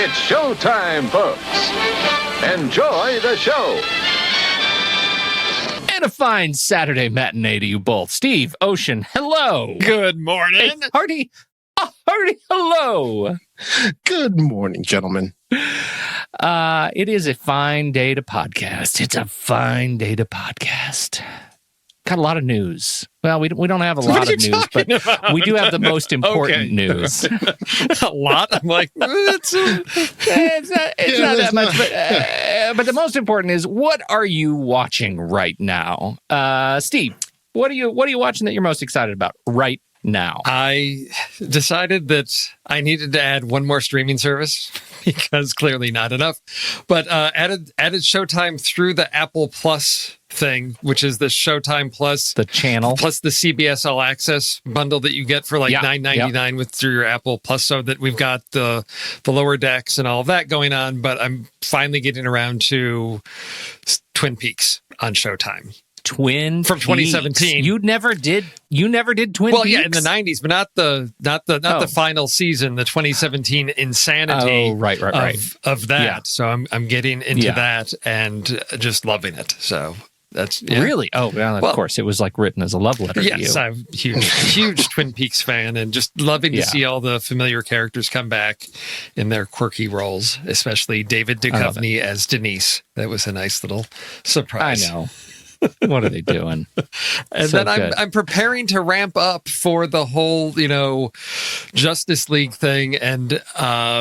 It's showtime, folks. Enjoy the show. And a fine Saturday matinee to you both. Steve, Ocean, hello. Good morning. Hey, Hardy, hello. Good morning, gentlemen. It is a fine day to podcast. It's a fine day to podcast. Got a lot of news. Well, we don't have a lot of news, but we do have the most important news. A lot? I'm like, it's not that much. But the most important is, what are you watching right now? Steve, what are you watching that you're most excited about right now? I decided that I needed to add one more streaming service because clearly not enough. But added Showtime through the Apple Plus thing, which is the Showtime Plus, the channel, plus the CBS All Access bundle that you get for like $9.99 with through your Apple Plus. So that we've got the lower decks and all of that going on. But I'm finally getting around to Twin Peaks on Showtime. From 2017. You never did Twin Peaks? Well, yeah, in the 90s, but not the final season, the 2017 insanity of that. Yeah. So I'm getting into that and just loving it. So that's really? Oh, well, of course, it was like written as a love letter to you. Yes, I'm a huge Twin Peaks fan and just loving to see all the familiar characters come back in their quirky roles, especially David Duchovny as Denise. That was a nice little surprise. I know. What are they doing? And then I'm preparing to ramp up for the whole, Justice League thing. And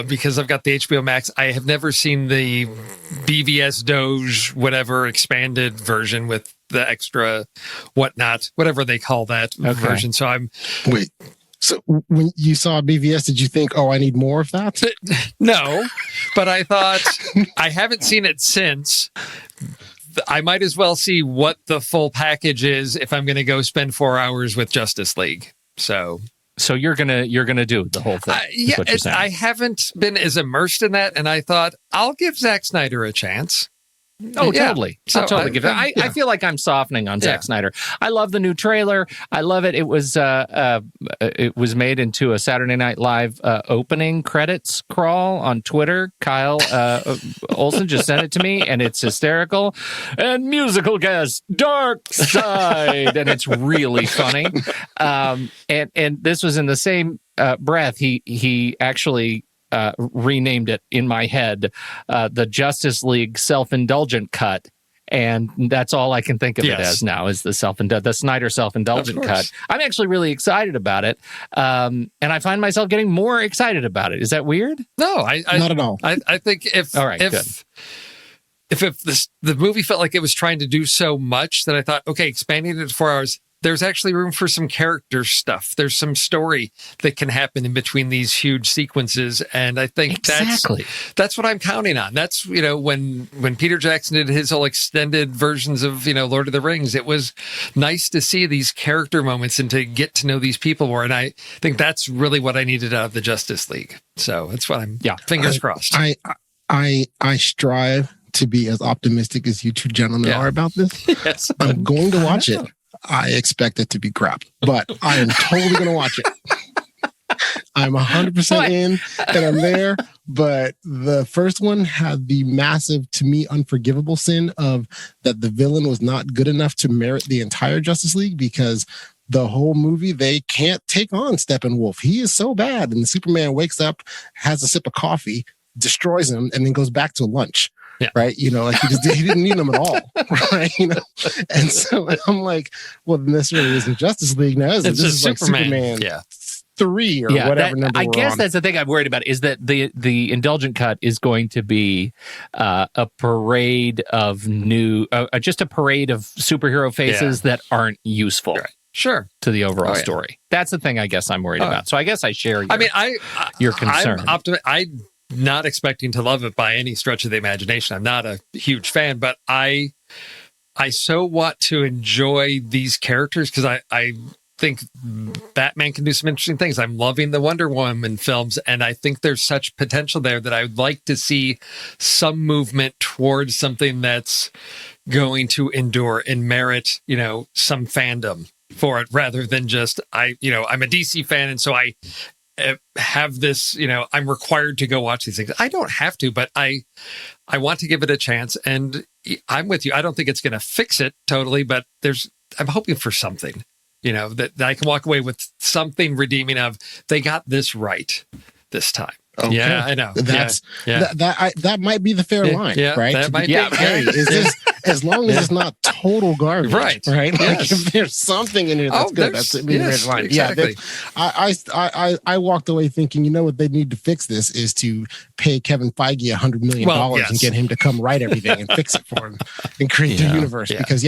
because I've got the HBO Max, I have never seen the BVS Doge, whatever, expanded version with the extra whatnot, whatever they call that version. So Wait. So when you saw BVS, did you think, I need more of that? No, but I thought I haven't seen it since. I might as well see what the full package is if I'm going to go spend 4 hours with Justice League. So you're gonna do the whole thing. I haven't been as immersed in that, and I thought I'll give Zack Snyder a chance. Oh, totally. I'll totally give it. I feel like I'm softening on Zack Snyder. I love the new trailer. I love it. It was made into a Saturday Night Live opening credits crawl on Twitter. Kyle Olson just sent it to me, and it's hysterical. And musical guest, Dark Side, and it's really funny. And this was in the same breath. He actually renamed it in my head the Justice League Self-Indulgent Cut, and that's all I can think of it as now is the Snyder Self-Indulgent Cut. I'm actually really excited about it, and I find myself getting more excited about it. Is that weird? No, not at all. I think if the movie felt like it was trying to do so much that I thought, okay, expanding it to 4 hours, there's actually room for some character stuff. There's some story that can happen in between these huge sequences. And I think that's what I'm counting on. That's, when Peter Jackson did his whole extended versions of, Lord of the Rings, it was nice to see these character moments and to get to know these people more. And I think that's really what I needed out of the Justice League. So that's what fingers crossed. I strive to be as optimistic as you two gentlemen are about this. Yes. I'm going to watch it. I expect it to be crap, but I am totally going to watch it. I'm 100% in and I'm there. But the first one had the massive, to me, unforgivable sin of that the villain was not good enough to merit the entire Justice League, because the whole movie, they can't take on Steppenwolf. He is so bad. And Superman wakes up, has a sip of coffee, destroys him, and then goes back to lunch. Yeah. Right. He didn't need them at all. Right. And so I'm like, well, then this really isn't Justice League now. This is like Superman 3 or whatever number. I guess that's the thing I'm worried about, is that the Indulgent Cut is going to be a parade of just a parade of superhero faces that aren't useful. Right. Sure. To the overall story. That's the thing I guess I'm worried about. So I guess I share your concern. I'm not expecting to love it by any stretch of the imagination. I'm not a huge fan, but I so want to enjoy these characters because I think Batman can do some interesting things. I'm loving the Wonder Woman films, and I think there's such potential there that I would like to see some movement towards something that's going to endure and merit, some fandom for it, rather than just I'm a DC fan, and so I have this, I'm required to go watch these things. I don't have to, but I want to give it a chance. And I'm with you. I don't think it's going to fix it totally, but I'm hoping for something, that I can walk away with something redeeming of, they got this right this time. Okay. Yeah, I know. That might be the fair line, right? That might be. Hey, is this, as long as it's not total garbage, right? Like yes. if there's something in it that's good, that's the fair line. Exactly. Yeah, I walked away thinking, what they need to fix this is to pay Kevin Feige $100 million and get him to come write everything and fix it for him and create the universe. Because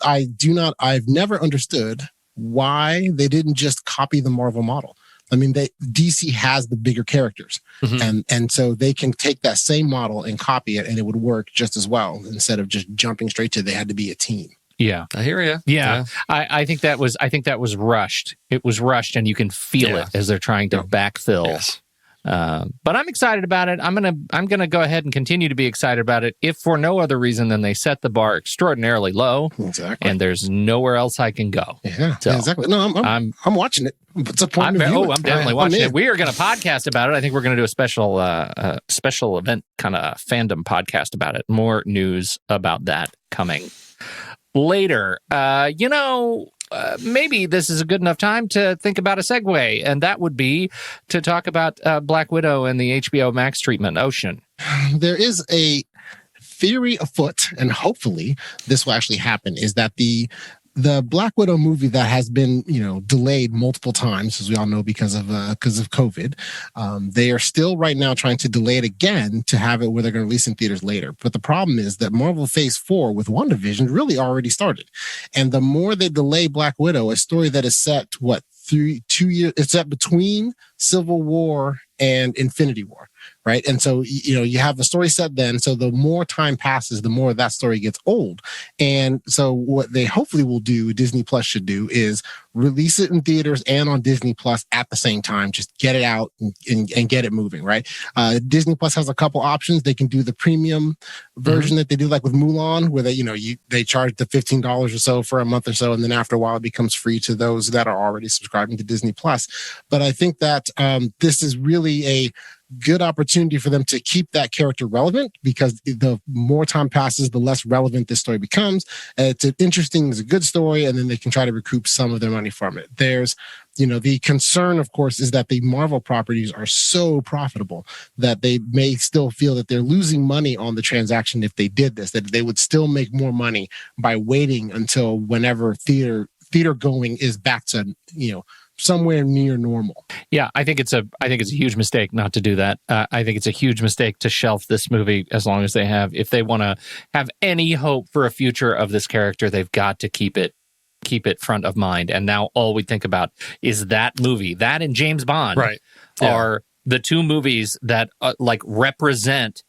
I've never understood why they didn't just copy the Marvel model. I mean, DC has the bigger characters, and so they can take that same model and copy it, and it would work just as well instead of just jumping straight to they had to be a team. Yeah, I hear you. Yeah. I think that was rushed. It was rushed, and you can feel it as they're trying to backfill. Yes. But I'm excited about it. I'm gonna go ahead and continue to be excited about it, if for no other reason than they set the bar extraordinarily low, and there's nowhere else I can go. Yeah, exactly. No, I'm watching it. What's the point? I'm definitely watching it. We are going to podcast about it. I think we're going to do a special event kind of fandom podcast about it. More news about that coming later. Maybe this is a good enough time to think about a segue, and that would be to talk about Black Widow and the HBOMax treatment, Ocean. There is a theory afoot, and hopefully this will actually happen, is that the Black Widow movie that has been, delayed multiple times, as we all know, because of COVID, they are still right now trying to delay it again to have it where they're going to release in theaters later. But the problem is that Marvel Phase 4 with WandaVision really already started. And the more they delay Black Widow, a story that is set, 2 years, it's set between Civil War and Infinity War, right? And so, you have a story set then. So the more time passes, the more that story gets old. And so what they hopefully will do, Disney Plus should do, is release it in theaters and on Disney Plus at the same time. Just get it out and get it moving, right? Disney Plus has a couple options. They can do the premium version that they do like with Mulan, where they charge the $15 or so for a month or so. And then after a while, it becomes free to those that are already subscribing to Disney Plus. But I think that this is really a good opportunity for them to keep that character relevant, because the more time passes, the less relevant this story becomes. It's a good story, and then they can try to recoup some of their money from it. There's, the concern, of course, is that the Marvel properties are so profitable that they may still feel that they're losing money on the transaction if they did this, that they would still make more money by waiting until whenever theater going is back to, somewhere near normal. Yeah, I think it's a huge mistake not to do that. I think it's a huge mistake to shelf this movie as long as they have. If they want to have any hope for a future of this character, they've got to keep it front of mind. And now all we think about is that movie. That and James Bond are the two movies that represent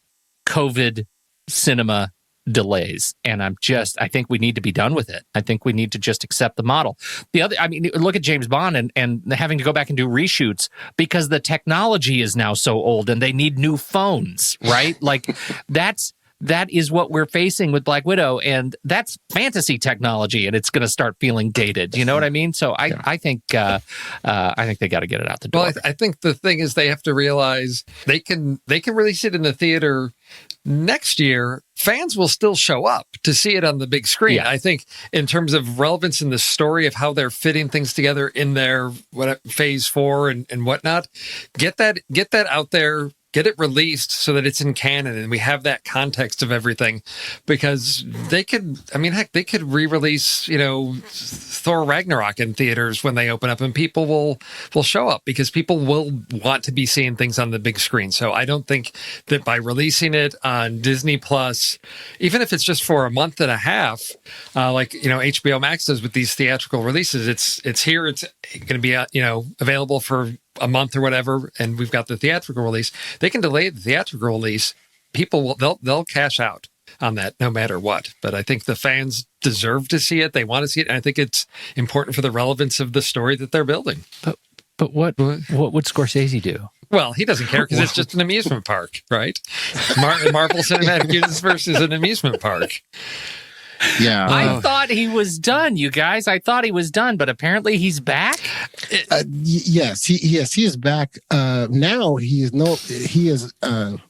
COVID cinema delays. And I think we need to be done with it. I think we need to just accept the model. Look at James Bond and having to go back and do reshoots because the technology is now so old and they need new phones, right? That is what we're facing with Black Widow, and that's fantasy technology, and it's going to start feeling dated. You know what I mean? So I think they got to get it out the door. Well, I think the thing is they have to realize they can release it in the theater next year. Fans will still show up to see it on the big screen. Yeah. I think in terms of relevance in the story of how they're fitting things together in their phase 4 and whatnot, get that out there. Get it released so that it's in canon and we have that context of everything, because they could re-release, Thor Ragnarok in theaters when they open up, and people will show up because people will want to be seeing things on the big screen. So I don't think that by releasing it on Disney Plus, even if it's just for a month and a half, HBO Max does with these theatrical releases, it's here, it's going to be available for a month or whatever, and we've got the theatrical release. They can delay the theatrical release. People they'll cash out on that no matter what. But I think the fans deserve to see it. They want to see it, and I think it's important for the relevance of the story that they're building. But what would Scorcese do? Well, he doesn't care because it's just an amusement park, right? Marvel Cinematic Universe is an amusement park. Yeah. I thought he was done, you guys. I thought he was done, but apparently he's back. Yes, he is back. Now he has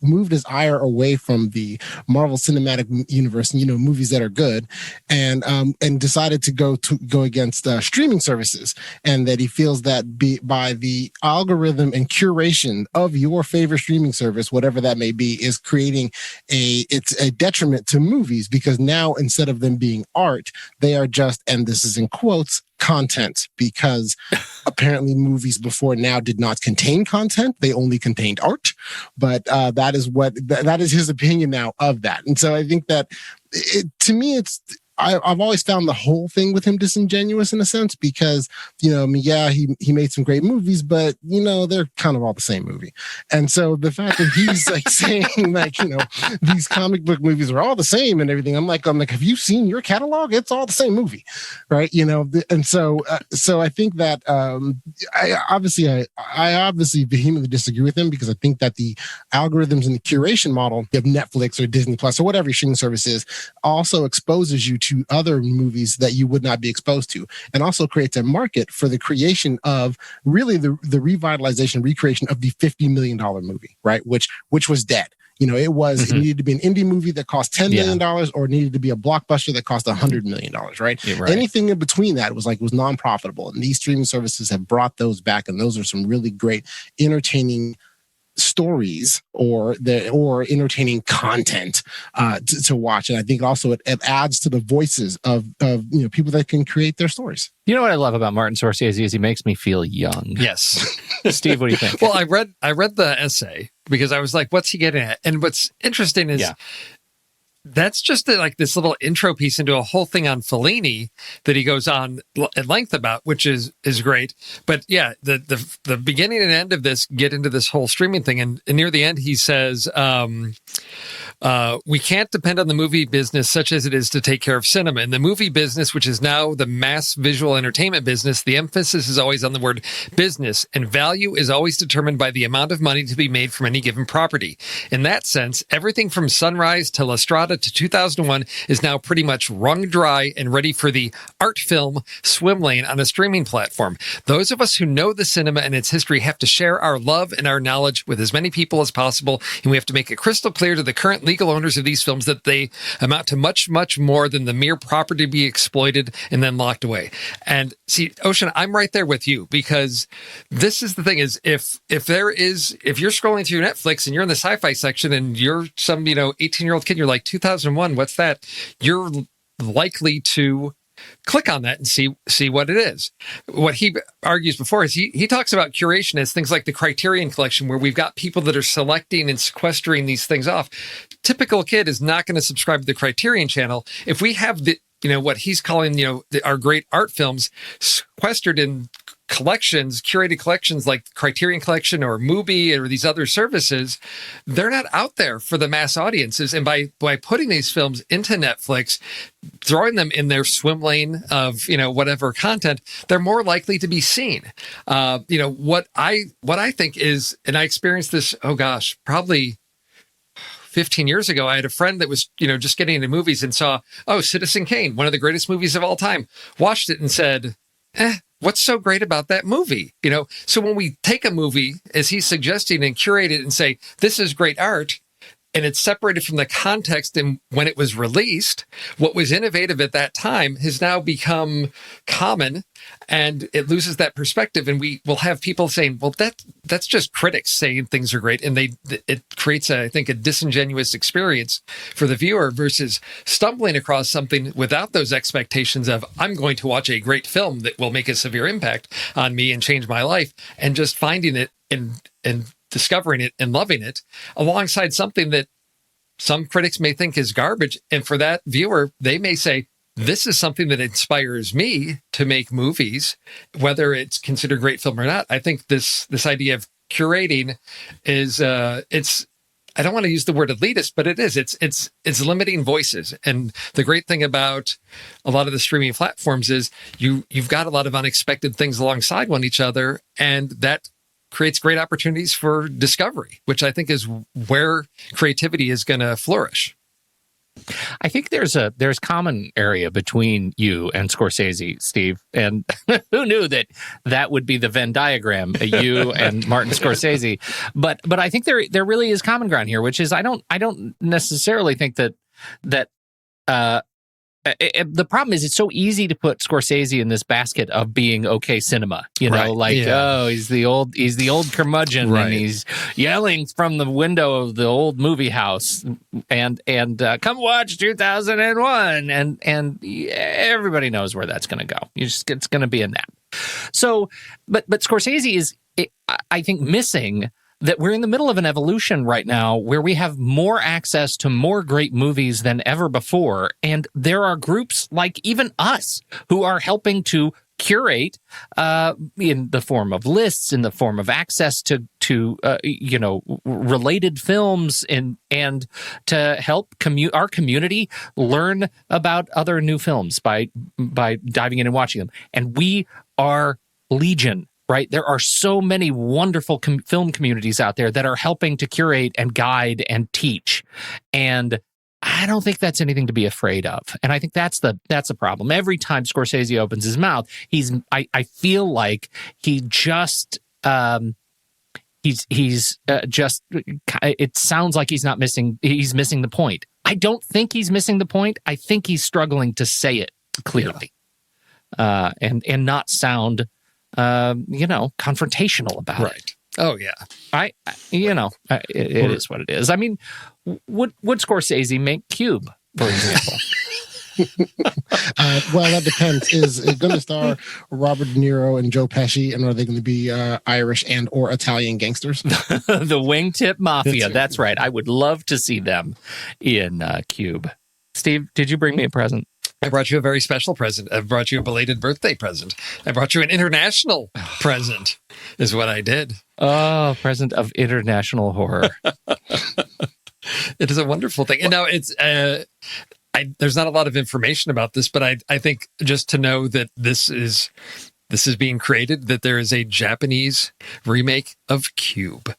moved his ire away from the Marvel Cinematic Universe, movies that are good, and decided to go against streaming services, and that he feels that by the algorithm and curation of your favorite streaming service, whatever that may be, is creating it's a detriment to movies, because now instead of them being art, they are just, and this is in quotes, content, because apparently movies before now did not contain content. They only contained art. But that is his opinion now of that. And so I think that to me, I've always found the whole thing with him disingenuous in a sense, because, he made some great movies, but, they're kind of all the same movie. And so the fact that he's like saying like, these comic book movies are all the same and everything, I'm like, have you seen your catalog? It's all the same movie. Right. And so I think that I obviously vehemently disagree with him, because I think that the algorithms and the curation model of Netflix or Disney Plus or whatever your streaming service is also exposes you to other movies that you would not be exposed to, and also creates a market for the creation of really the revitalization, recreation of the $50 million movie, right? Which was dead. It needed to be an indie movie that cost $10 million, or it needed to be a blockbuster that cost $100 million, right? Yeah, right. Anything in between that was non-profitable. And these streaming services have brought those back. And those are some really great, entertaining stories or entertaining content to watch. And I think also it adds to the voices of people that can create their stories. You know what I love about Martin Scorsese is he makes me feel young. Yes. Steve, what do you think? Well, I read the essay because I was like, what's he getting at? And what's interesting is that's just like this little intro piece into a whole thing on Fellini that he goes on at length about, which is great. But yeah, the beginning and end of this get into this whole streaming thing. And near the end, he says, we can't depend on the movie business such as it is to take care of cinema. In the movie business, which is now the mass visual entertainment business, the emphasis is always on the word business, and value is always determined by the amount of money to be made from any given property. In that sense, everything from Sunrise to La Strada to 2001 is now pretty much wrung dry and ready for the art film swim lane on a streaming platform. Those of us who know the cinema and its history have to share our love and our knowledge with as many people as possible, and we have to make it crystal clear to the current legal owners of these films that they amount to much, much more than the mere property to be exploited and then locked away. And see, Ocean, I'm right there with you, because this is the thing is if you're scrolling through Netflix and you're in the sci-fi section and you're some, 18-year-old kid, you're like, 2001, what's that? You're likely to click on that and see what it is. What he argues before is he talks about curation as things like the Criterion Collection, where we've got people that are selecting and sequestering these things off. Typical kid is not going to subscribe to the Criterion channel. If we have the, what he's calling, our great art films sequestered in collections, curated collections like Criterion Collection or Mubi or these other services, they're not out there for the mass audiences. And by putting these films into Netflix, throwing them in their swim lane of, whatever content, they're more likely to be seen. What I think is, and I experienced this, probably 15 years ago, I had a friend that was, just getting into movies and saw, Citizen Kane, one of the greatest movies of all time, watched it and said, what's so great about that movie? So when we take a movie, as he's suggesting, and curate it and say, this is great art, and it's separated from the context and when it was released, what was innovative at that time has now become common, and it loses that perspective. And we will have people saying, well, that's just critics saying things are great. And it creates, I think, a disingenuous experience for the viewer versus stumbling across something without those expectations of, I'm going to watch a great film that will make a severe impact on me and change my life, and just finding it and discovering it and loving it alongside something that some critics may think is garbage. And for that viewer, they may say, this is something that inspires me to make movies, whether it's considered a great film or not. I think this idea of curating is, I don't want to use the word elitist, but it is. It's limiting voices. And the great thing about a lot of the streaming platforms is you've got a lot of unexpected things alongside each other, and that creates great opportunities for discovery, which I think is where creativity is going to flourish. I think there's common area between you and Scorsese, Steve. And who knew that would be the Venn diagram, you and Martin Scorsese. But I think there really is common ground here, which is I don't necessarily think that the problem is it's so easy to put Scorsese in this basket of being okay cinema, he's the old curmudgeon, right, and he's yelling from the window of the old movie house and come watch 2001 and everybody knows where that's going to go. It's going to be a nap. So, but Scorsese is, I think, missing that we're in the middle of an evolution right now where we have more access to more great movies than ever before. And there are groups like even us who are helping to curate in the form of lists, in the form of access to related films and to help our community learn about other new films by diving in and watching them. And we are legion. Right? There are so many wonderful film communities out there that are helping to curate and guide and teach. And I don't think that's anything to be afraid of. And I think that's the problem. Every time Scorsese opens his mouth, I feel like he just it sounds like he's missing the point. I don't think he's missing the point. I think he's struggling to say it clearly. And not sound confrontational about it. Oh yeah. It is what it is. I mean, would Scorsese make Cube, for example? Well, that depends. Is it going to star Robert De Niro and Joe Pesci, and are they going to be Irish and or Italian gangsters? The Wingtip Mafia. That's right. I would love to see them in Cube. Steve, did you bring me a present? I brought you a very special present. I brought you a belated birthday present. I brought you an international present, is what I did. Oh, present of international horror. It is a wonderful thing. And now it's, there's not a lot of information about this, but I think just to know that this is being created, that there is a Japanese remake of Cube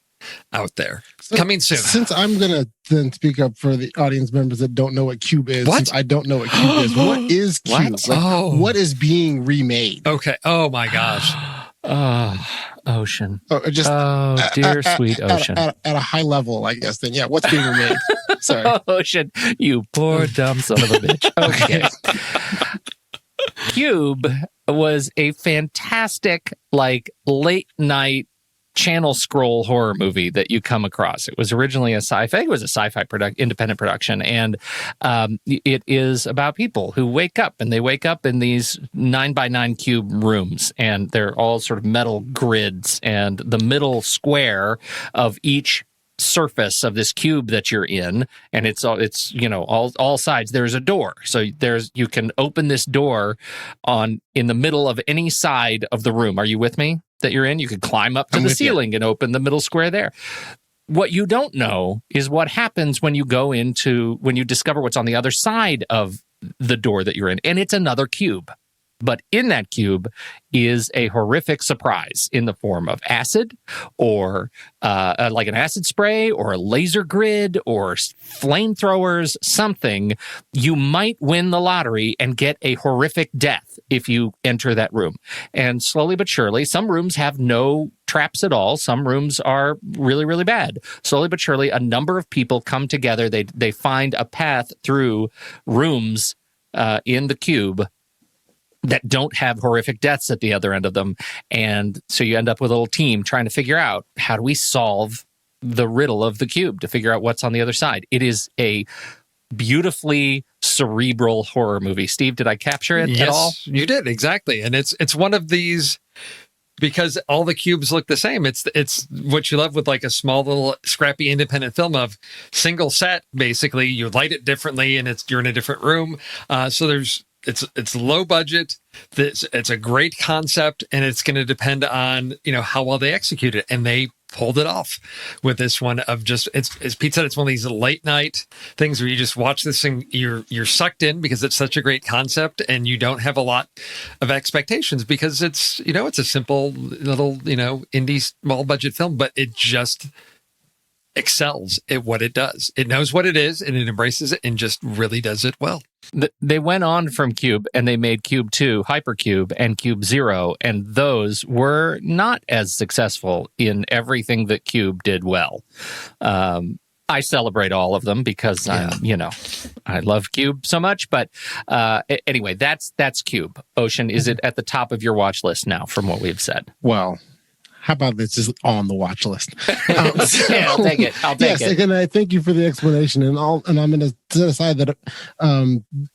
out there coming soon. Since I'm going to then speak up for the audience members that don't know what Cube is, what? Since I don't know what Cube is. What is Cube? What? What is being remade? Okay. Oh my gosh. Ocean. Dear sweet Ocean. At a high level, I guess. Then yeah, what's being remade? Sorry, Ocean. You poor dumb son of a bitch. Okay. Cube was a fantastic, late night channel scroll horror movie that you come across. It was originally a sci-fi. It was a sci-fi independent production, and it is about people who wake up, and they wake up in these 9x9 cube rooms, and they're all sort of metal grids, and the middle square of each surface of this cube that you're in, and it's all sides, there's a door, so you can open this door in the middle of any side of the room. Are you with me? That you're in, you could climb up to the ceiling and open the middle square there. What you don't know is what happens when you discover what's on the other side of the door that you're in, and it's another cube. But in that cube is a horrific surprise in the form of acid, or like an acid spray, or a laser grid, or flamethrowers, something. You might win the lottery and get a horrific death if you enter that room. And slowly but surely, some rooms have no traps at all. Some rooms are really, really bad. Slowly but surely, a number of people come together. They find a path through rooms in the cube that don't have horrific deaths at the other end of them. And so you end up with a little team trying to figure out, how do we solve the riddle of the cube to figure out what's on the other side? It is a beautifully cerebral horror movie. Steve, did I capture it at all? Yes, you did, exactly. And it's one of these, because all the cubes look the same. It's what you love with like a small little scrappy independent film of single set. Basically, you light it differently, and you're in a different room. So it's low budget. It's a great concept, and it's going to depend on how well they execute it. And they pulled it off with this one of just, as Pete said, it's one of these late night things where you just watch this and you're sucked in because it's such a great concept, and you don't have a lot of expectations because it's it's a simple little indie small budget film, but excels at what it does. It knows what it is and it embraces it and just really does it well. They went on from Cube and they made Cube 2, Hypercube, and Cube 0, and those were not as successful in everything that Cube did well. I celebrate all of them because I love Cube so much. But anyway, that's Cube. Ocean, is it at the top of your watch list now from what we've said? Well, how about this is on the watch list? Yeah, I'll take it. Yes, and I thank you for the explanation. And I'm going to set aside that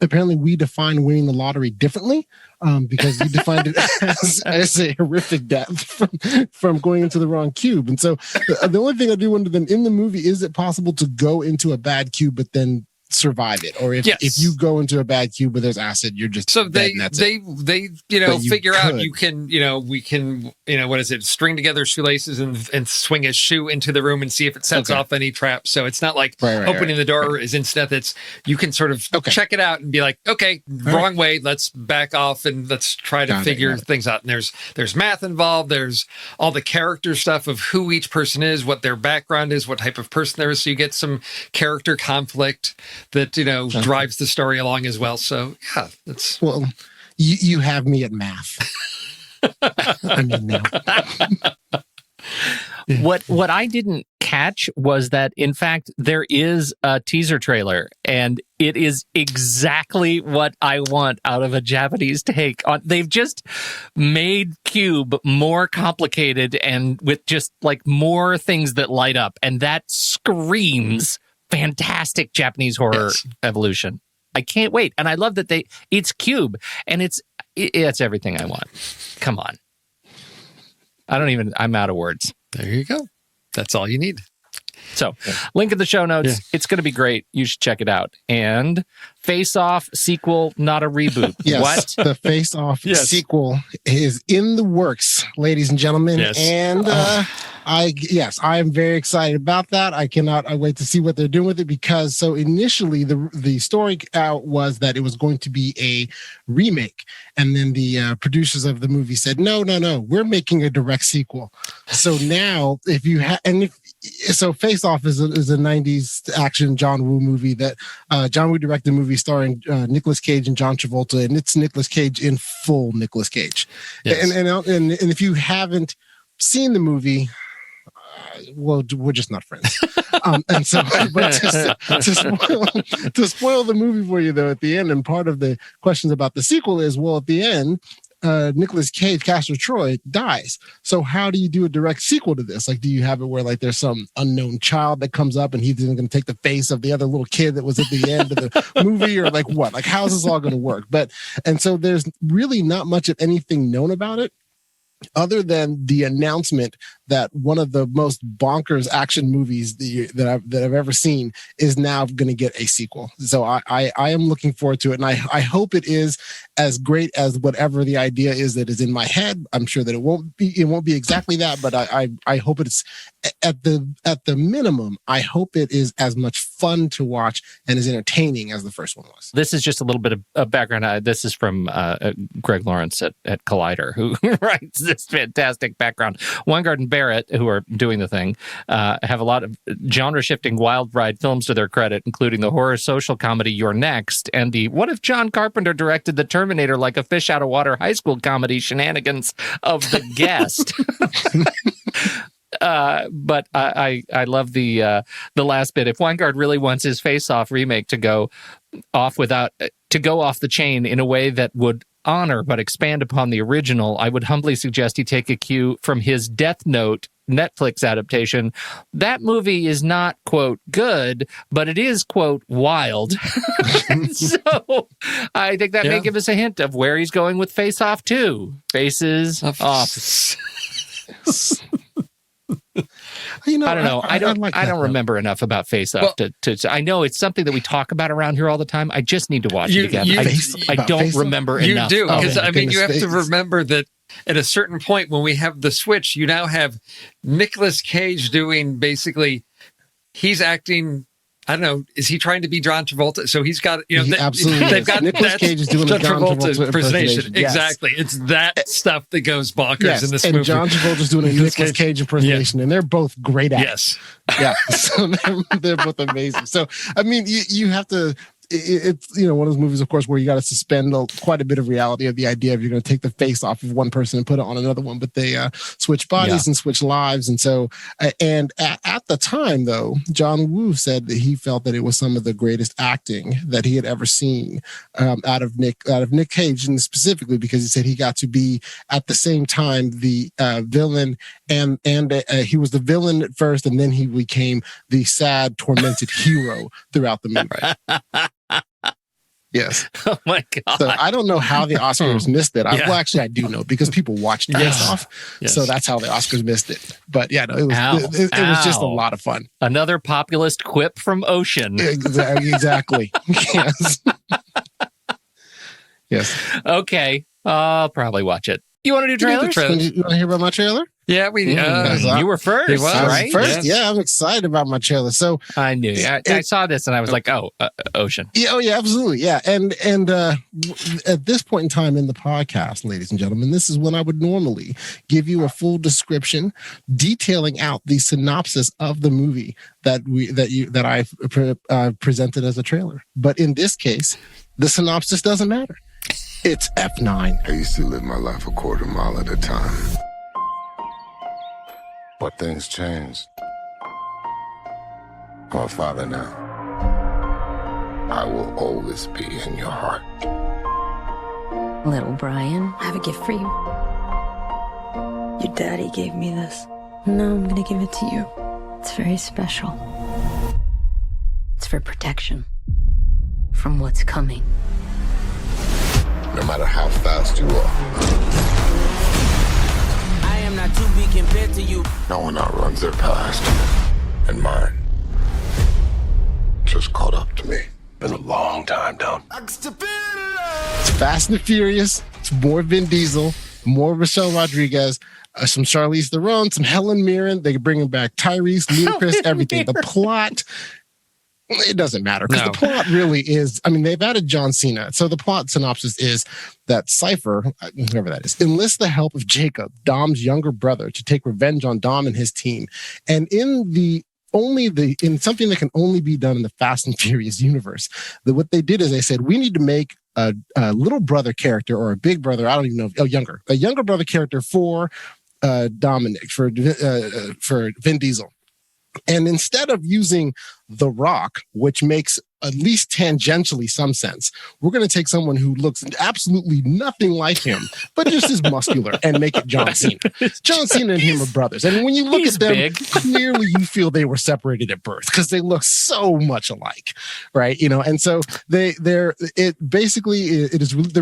apparently we define winning the lottery differently because you defined it as a horrific death from going into the wrong cube. And so the only thing I do wonder then in the movie, is it possible to go into a bad cube but then survive it, or if you go into a bad cube where there's acid, you're just so dead they figure out we can what is it, string together shoelaces and swing a shoe into the room and see if it sets off any traps. So it's not like opening the door is instant. It's you can sort of check it out and be like, wrong way, let's back off and let's try to figure things out. And there's math involved. There's all the character stuff of who each person is, what their background is, what type of person there is. So you get some character conflict that drives the story along as well. So yeah, that's you have me at math. I mean, no. What I didn't catch was that in fact there is a teaser trailer, and it is exactly what I want out of a Japanese take on. They've just made Cube more complicated and with just like more things that light up, and that screams fantastic Japanese horror evolution. I can't wait. And I love that it's Cube and it's everything I want. Come on. I'm out of words. There you go. That's all you need. So link in the show notes. Yeah. It's going to be great. You should check it out. And Face Off sequel, not a reboot. Yes, what? The Face Off sequel is in the works, ladies and gentlemen. Yes. And I am very excited about that. I wait to see what they're doing with it, because so initially the story out was that it was going to be a remake, and then the producers of the movie said no, we're making a direct sequel. So now so Face Off is a 90s action John Woo movie that John Woo directed, a movie starring Nicolas Cage and John Travolta, and it's Nicolas Cage in full Nicolas Cage. Yes. And if you haven't seen the movie, well, we're just not friends. And so, but to spoil the movie for you, though, at the end, and part of the questions about the sequel is, well, at the end, Nicolas Cage, Castor Troy, dies. So how do you do a direct sequel to this? Like, do you have it where like there's some unknown child that comes up and he's going to take the face of the other little kid that was at the end of the movie, or like what? Like, how's this all going to work? And so there's really not much of anything known about it, other than the announcement that one of the most bonkers action movies that I've ever seen is now going to get a sequel. So I am looking forward to it, and I hope it is as great as whatever the idea is that is in my head. I'm sure that it won't be exactly that, but I hope it's at the minimum. I hope it is as much fun to watch and as entertaining as the first one was. This is just a little bit of background. This is from Greg Lawrence at Collider, who writes this fantastic background. Weingart and Barrett, who are doing the thing, have a lot of genre-shifting wild ride films to their credit, including the horror social comedy You're Next and the What If John Carpenter Directed the Terminator Like a Fish Out of Water high school comedy shenanigans of The Guest. But I love the last bit. If Weingart really wants his Face Off remake to go off the chain in a way that would honor but expand upon the original, I would humbly suggest he take a cue from his Death Note Netflix adaptation. That movie is not, quote, good, but it is, quote, wild. So I think that may give us a hint of where he's going with Face Off 2. Faces Off. I don't know. I don't remember enough about Face Off to. I know it's something that we talk about around here all the time. I just need to watch it again. I don't remember enough. You do, because you have to remember that at a certain point when we have the switch, you now have Nicolas Cage doing basically, he's acting I don't know. Is he trying to be John Travolta? So he's got, absolutely they've got Nicolas Cage is doing John a John Travolta impersonation. Yes. Exactly. It's that stuff that goes bonkers in this movie. And John Travolta's doing a Nicolas Cage impersonation, and they're both great at it. Yes. Yeah. So they're both amazing. So, I mean, you have to. It's one of those movies, of course, where you got to suspend quite a bit of reality of the idea of you're going to take the face off of one person and put it on another one, but they switch bodies and switch lives. And so, and at the time, though, John Woo said that he felt that it was some of the greatest acting that he had ever seen out of Nick Cage, and specifically because he said he got to be at the same time the villain and he was the villain at first, and then he became the sad, tormented hero throughout the movie. Yes. Oh my God. So I don't know how the Oscars missed it. Well, actually, I do know because people watched Face Off. Yes. So that's how the Oscars missed it. But yeah, no, it was just a lot of fun. Another populist quip from Ocean. Exactly. Yes. Yes. Okay. I'll probably watch it. You want to do trailers? You want to hear about my trailer? Yeah, you were first, right? First, yeah, I'm excited about my trailer. So I knew. I saw this and I was like, Ocean. Yeah, absolutely, yeah. And at this point in time in the podcast, ladies and gentlemen, this is when I would normally give you a full description, detailing out the synopsis of the movie that I presented as a trailer. But in this case, the synopsis doesn't matter. It's F9. I used to live my life a quarter mile at a time. But things changed. I'm a father now. I will always be in your heart. Little Brian, I have a gift for you. Your daddy gave me this. No, I'm gonna give it to you. It's very special. It's for protection from what's coming. No matter how fast you are, I am not to be compared to you. no one outruns their past. And mine just caught up to me. Been a long time, Don. It's Fast and Furious. It's more Vin Diesel, more Michelle Rodriguez, some Charlize Theron, some Helen Mirren. They bring back Tyrese, Ludacris, everything. The plot, it doesn't matter because the plot really is, I mean, they've added John Cena. So the plot synopsis is that Cypher, whoever that is, enlists the help of Jacob, Dom's younger brother, to take revenge on Dom and his team. And in something that can only be done in the Fast and Furious universe, what they did is they said, we need to make a little brother character or a big brother, I don't even know, a younger brother character for Dominic, for Vin Diesel. And instead of using The Rock, which makes at least tangentially some sense, we're going to take someone who looks absolutely nothing like him, but just is muscular, and make it John Cena. John Cena and him are brothers. And when you look at them, clearly you feel they were separated at birth because they look so much alike, right? And so the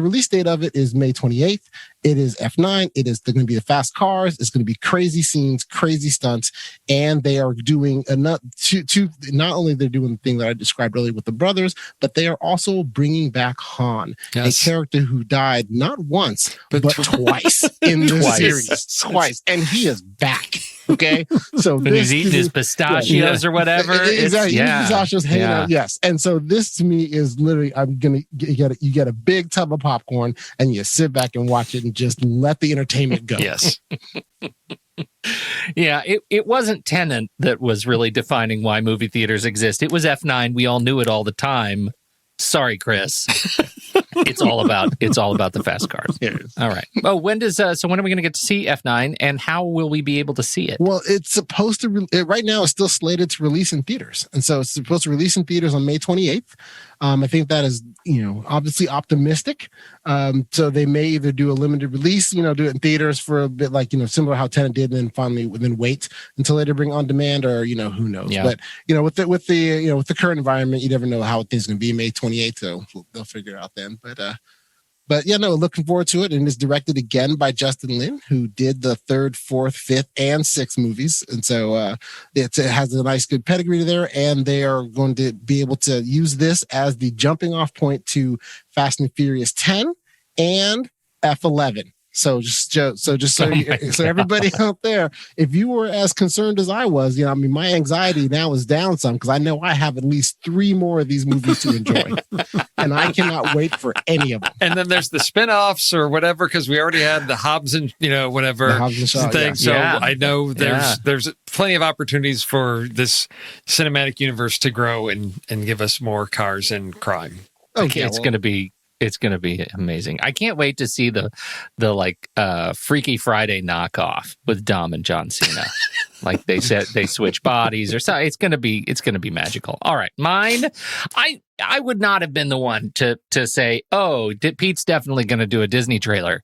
release date of it is May 28th. It is F9. It is going to be the fast cars. It's going to be crazy scenes, crazy stunts, and they are doing not only they're doing the thing that I described earlier with the brothers, but they are also bringing back Han, a character who died not once but twice in this series. Twice, and he is back. Okay, so when he's eating his pistachios or whatever, exactly. Pistachios hanging out. Yes, and so this to me is literally, you get a big tub of popcorn and you sit back and watch it and just let the entertainment go. Yes. Yeah, it wasn't Tenet that was really defining why movie theaters exist. It was F9. We all knew it all the time. Sorry, Chris. It's all about the fast cars. All right. Oh, when are we going to get to see F9, and how will we be able to see it? Well, it's supposed to right now it's still slated to release in theaters, and so it's supposed to release in theaters on May 28th. I think that is, obviously optimistic. So they may either do a limited release, do it in theaters for a bit, like, similar how Tenet did, and then finally wait until later bring on demand, or, who knows. Yeah. But, with the current environment, you never know how things are going to be May 28th. So they'll figure it out then. But yeah, no, looking forward to it. And it's directed again by Justin Lin, who did the 3rd, 4th, 5th, and 6th movies. And so it has a nice, good pedigree there. And they are going to be able to use this as the jumping off point to Fast and Furious 10 and F11. So everybody out there, if you were as concerned as I was, my anxiety now is down some because I know I have at least 3 more of these movies to enjoy, and I cannot wait for any of them. And then there's the spin-offs or whatever, because we already had the Hobbs and whatever The Hobbs and Shaw, thing. yeah. So Yeah. I know there's plenty of opportunities for this cinematic universe to grow and give us more cars and crime. Okay, it's going to be amazing. I can't wait to see the Freaky Friday knockoff with Dom and John Cena. Like they said, they switch bodies or something. It's gonna be magical. All right, mine. I would not have been the one to say, oh, Pete's definitely going to do a Disney trailer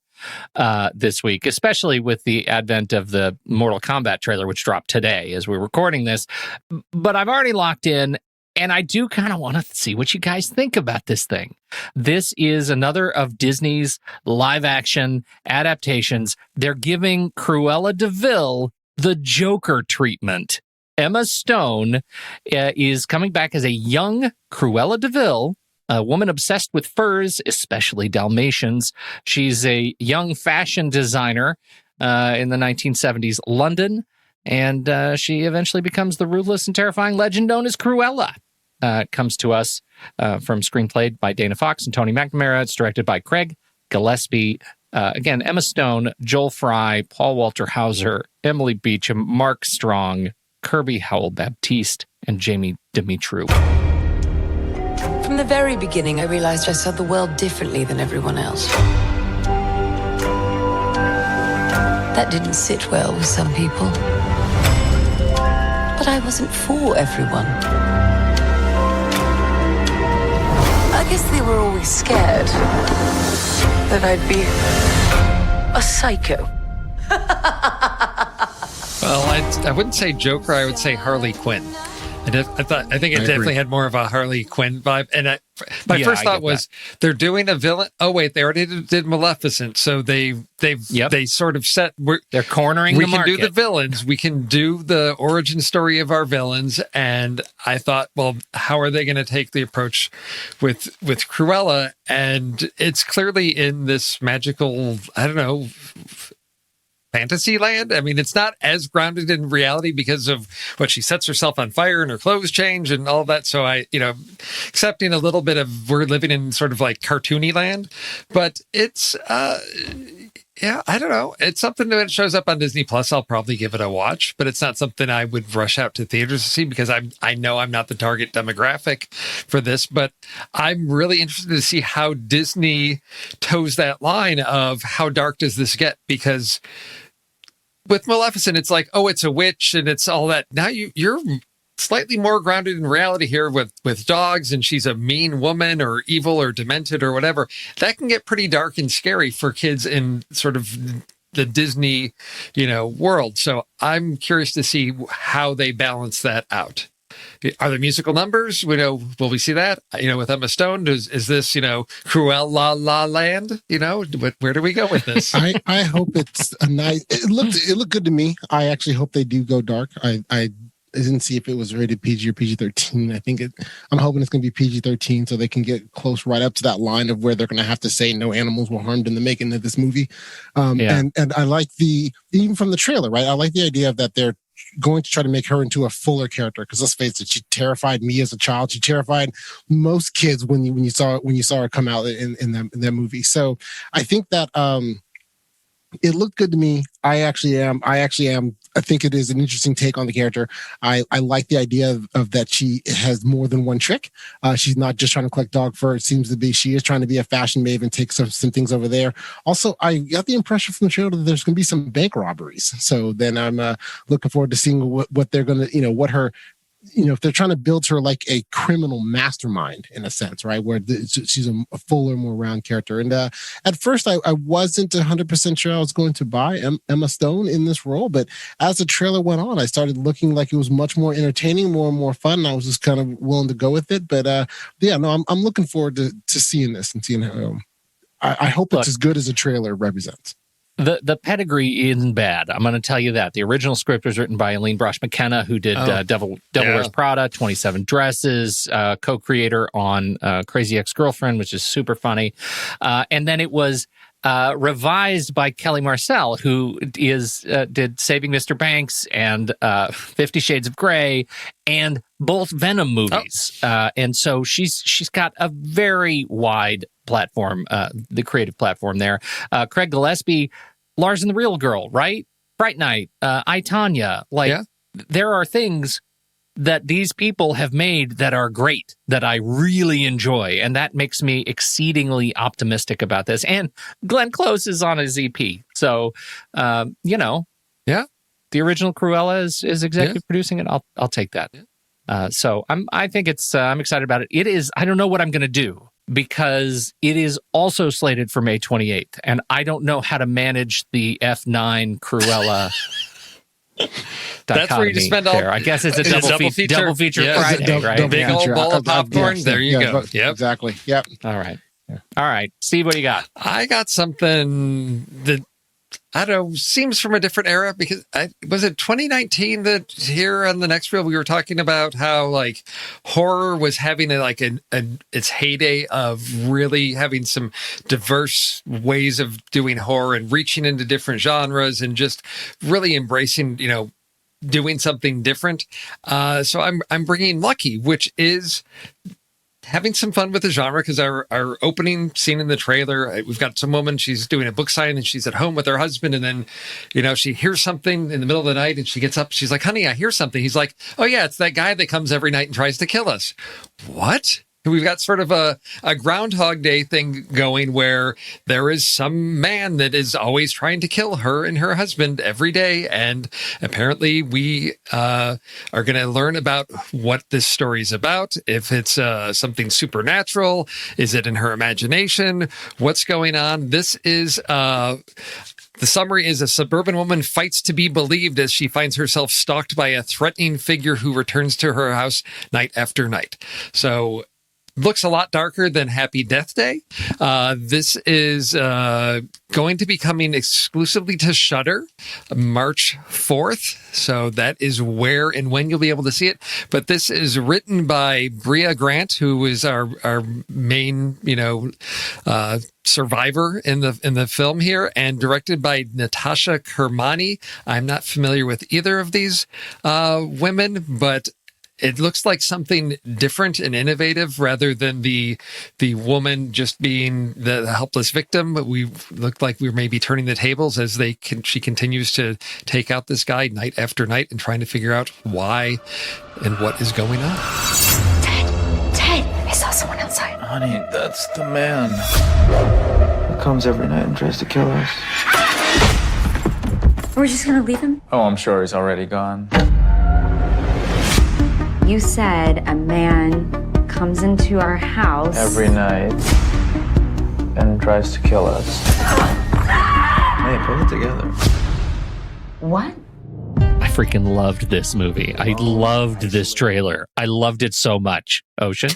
this week, especially with the advent of the Mortal Kombat trailer, which dropped today as we're recording this. But I've already locked in. And I do kind of want to see what you guys think about this thing. This is another of Disney's live-action adaptations. They're giving Cruella de Vil the Joker treatment. Emma Stone is coming back as a young Cruella de Vil, a woman obsessed with furs, especially Dalmatians. She's a young fashion designer in the 1970s London, and she eventually becomes the ruthless and terrifying legend known as Cruella. Comes to us from screenplay by Dana Fox and Tony McNamara. It's directed by Craig Gillespie. Again, Emma Stone, Joel Fry, Paul Walter Hauser, Emily Beecham, Mark Strong, Kirby Howell-Baptiste, and Jamie Demetriou. From the very beginning, I realized I saw the world differently than everyone else. That didn't sit well with some people. But I wasn't for everyone. I guess they were always scared that I'd be a psycho. Well, I wouldn't say Joker. I would say Harley Quinn. I think it definitely had more of a Harley Quinn vibe. And my first thought was they're doing a villain. Oh wait, they already did Maleficent, so they sort of set. They're cornering. We the can market. do the villains. We can do the origin story of our villains. And I thought, well, how are they going to take the approach with Cruella? And it's clearly in this magical, I don't know, fantasy land. I mean, it's not as grounded in reality because of what she sets herself on fire and her clothes change and all that. So accepting a little bit of we're living in sort of like cartoony land, but it's, I don't know. It's something that shows up on Disney Plus. I'll probably give it a watch, but it's not something I would rush out to theaters to see because I know I'm not the target demographic for this, but I'm really interested to see how Disney toes that line of how dark does this get? Because with Maleficent, it's like, oh, it's a witch and it's all that. Now you're slightly more grounded in reality here with dogs, and she's a mean woman or evil or demented or whatever. That can get pretty dark and scary for kids in sort of the Disney, world. So I'm curious to see how they balance that out. Are there musical numbers? Will we see that? With Emma Stone, is this, Cruella La Land? Where do we go with this? I hope it's a nice. It looked good to me. I actually hope they do go dark. I didn't see if it was rated PG or PG-13. I'm hoping it's going to be PG-13 so they can get close right up to that line of where they're going to have to say no animals were harmed in the making of this movie. And I like even from the trailer, right? I like the idea of that they're going to try to make her into a fuller character, because let's face it, she terrified me as a child. She terrified most kids when you saw her come out in that movie. So I think that it looked good to me. I actually am. I think it is an interesting take on the character. I like the idea of that she has more than one trick. She's not just trying to collect dog fur. It seems to be she is trying to be a fashion maven, take some things over there. Also, I got the impression from the trailer that there's going to be some bank robberies. So then I'm looking forward to seeing what they're going to, what her, if they're trying to build her like a criminal mastermind in a sense, right? Where she's a fuller, more round character. And at first, I wasn't 100% sure I was going to buy Emma Stone in this role. But as the trailer went on, I started looking like it was much more entertaining, more and more fun. And I was just kind of willing to go with it. But I'm looking forward to seeing this and seeing how. I hope it's as good as the trailer represents. The pedigree isn't bad. I'm going to tell you that. The original script was written by Aline Brosh McKenna, who did Devil Wears Prada, 27 Dresses, co-creator on Crazy Ex-Girlfriend, which is super funny. And then it was revised by Kelly Marcel, who did Saving Mr. Banks and 50 Shades of Grey and both Venom movies. And so she's got a very wide platform, the creative platform there. Craig Gillespie, Lars and the Real Girl, right? Fright Night, I, Tonya. There are things that these people have made that are great, that I really enjoy. And that makes me exceedingly optimistic about this. And Glenn Close is on his EP. So, the original Cruella is executive producing it. I'll take that. So I'm excited about it. It is, I don't know what I'm going to do because it is also slated for May 28th. And I don't know how to manage the F9 Cruella That's where you just spend all. There. I guess it's a double feature Friday, right? Big old bowl of popcorn. There you go. Yep, exactly. Yep. All right. Steve, what do you got? I got something that I don't know, seems from a different era because was it 2019 that here on the next reel we were talking about how like horror was having its heyday of really having some diverse ways of doing horror and reaching into different genres and just really embracing, doing something different. So I'm bringing Lucky, which is having some fun with the genre because our opening scene in the trailer, we've got some woman, she's doing a book signing and she's at home with her husband. And then, she hears something in the middle of the night and she gets up. She's like, honey, I hear something. He's like, oh yeah, it's that guy that comes every night and tries to kill us. What? We've got sort of a Groundhog Day thing going where there is some man that is always trying to kill her and her husband every day. And apparently we are going to learn about what this story is about. If it's something supernatural, is it in her imagination? What's going on? This is... The summary is a suburban woman fights to be believed as she finds herself stalked by a threatening figure who returns to her house night after night. So looks a lot darker than Happy Death Day. This is going to be coming exclusively to Shudder March 4th. So that is where and when you'll be able to see it. But this is written by Bria Grant, who is our main, survivor in the film here, and directed by Natasha Kermani. I'm not familiar with either of these women, but it looks like something different and innovative rather than the woman just being the helpless victim. But we look like we may be turning the tables as she continues to take out this guy night after night and trying to figure out why and what is going on. Ted, I saw someone outside. Honey, that's the man who comes every night and tries to kill us. We're just gonna leave him? Oh, I'm sure he's already gone. You said a man comes into our house every night and tries to kill us. Hey, pull it together. What? I freaking loved this movie. I loved this trailer. I loved it so much. Ocean?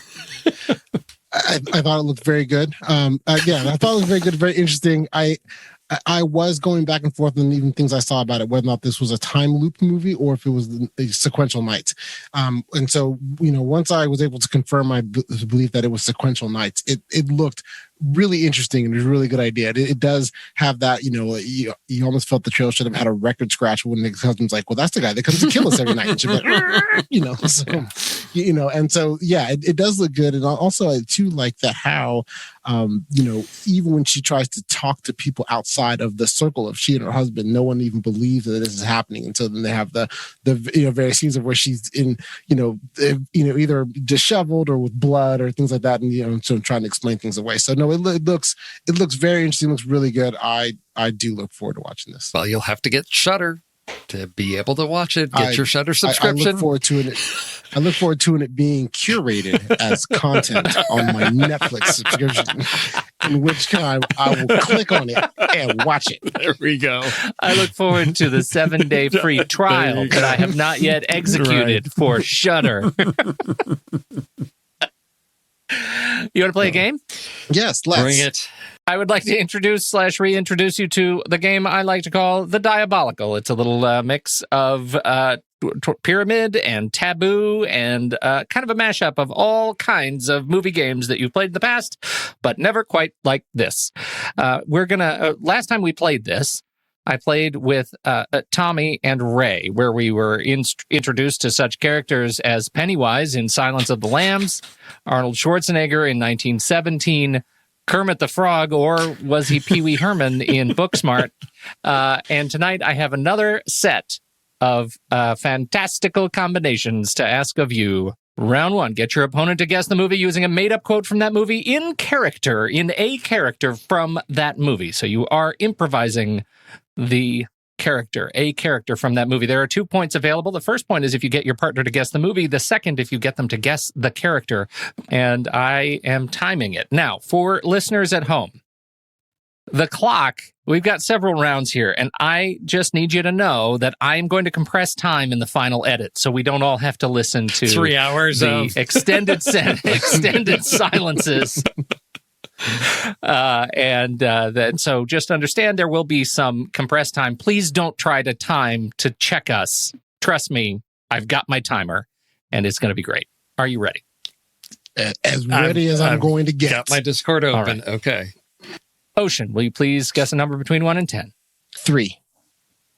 I thought it looked very good. I thought it was very good, very interesting. I was going back and forth on even things I saw about it, whether or not this was a time loop movie or if it was a sequential nights. And so, once I was able to confirm my belief that it was sequential nights, it looked really interesting and it was a really good idea. It does have that, you almost felt the trailer should have had a record scratch when Nick's husband's like, well, that's the guy that comes to kill us every night. And she'd be like, and so, yeah, it does look good. And also I too like that how, even when she tries to talk to people outside of the circle of she and her husband, no one even believes that this is happening. And so then they have the various scenes of where she's in, either disheveled or with blood or things like that. And, so trying to explain things away. So no, it looks very interesting. Looks really good. I do look forward to watching this. Well, you'll have to get Shudder to be able to watch it. Get your Shudder subscription. I look forward to it. I look forward to it being curated as content on my Netflix subscription, in which time I will click on it and watch it. There we go. I look forward to the 7-day free trial that I have not yet executed for Shudder. You want to play a game? Yes, let's. Bring it. I would like to introduce/reintroduce you to the game I like to call the Diabolical. It's a little mix of Pyramid and Taboo and kind of a mashup of all kinds of movie games that you've played in the past, but never quite like this. Last time we played this, I played with Tommy and Ray, where we were introduced to such characters as Pennywise in Silence of the Lambs, Arnold Schwarzenegger in 1917, Kermit the Frog, or was he Pee Wee Herman in Booksmart? And tonight I have another set of fantastical combinations to ask of you. Round one, get your opponent to guess the movie using a made-up quote from that movie in a character from that movie. So you are improvising a character from that movie. There are 2 points available. The first point is if you get your partner to guess the movie. The second, if you get them to guess the character. And I am timing it. Now, for listeners at home, the clock, we've got several rounds here, and I just need you to know that I'm going to compress time in the final edit so we don't all have to listen to 3 hours of extended silences. So just understand there will be some compressed time. Please don't try to time to check us. Trust me, I've got my timer, and it's going to be great. Are you ready? As ready as I'm going to get. Got my Discord open. Right. Okay. Ocean, will you please guess a number between 1 and 10? 3.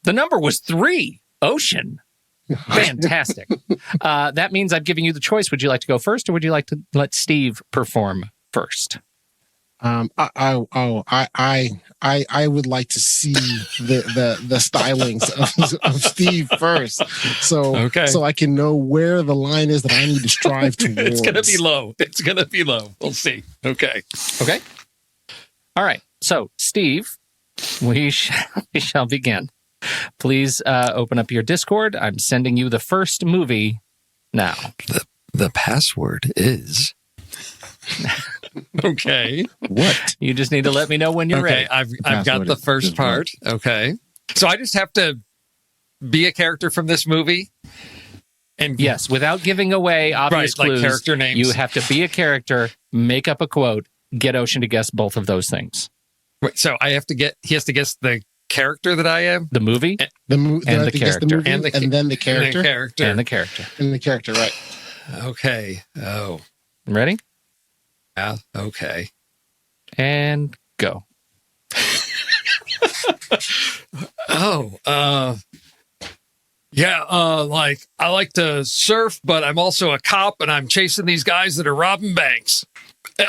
The number was 3. Ocean. Fantastic. That means I'm giving you the choice. Would you like to go first, or would you like to let Steve perform first? I would like to see the stylings of Steve first, so I can know where the line is that I need to strive towards. It's gonna be low. We'll see. Okay. All right. So, Steve, we shall begin. Please open up your Discord. I'm sending you the first movie now. The password is. Okay. What? You just need to let me know when you're ready. I've got the first part. Okay. So I just have to be a character from this movie? And yes, without giving away obvious clues, like character names. You have to be a character, make up a quote, get Ocean to guess both of those things. Wait, so he has to guess the character that I am? The movie? And the character. And then the character. And the character. And the character, right. Okay. Oh. Ready? Yeah. Okay. And go. Like I like to surf, but I'm also a cop and I'm chasing these guys that are robbing banks.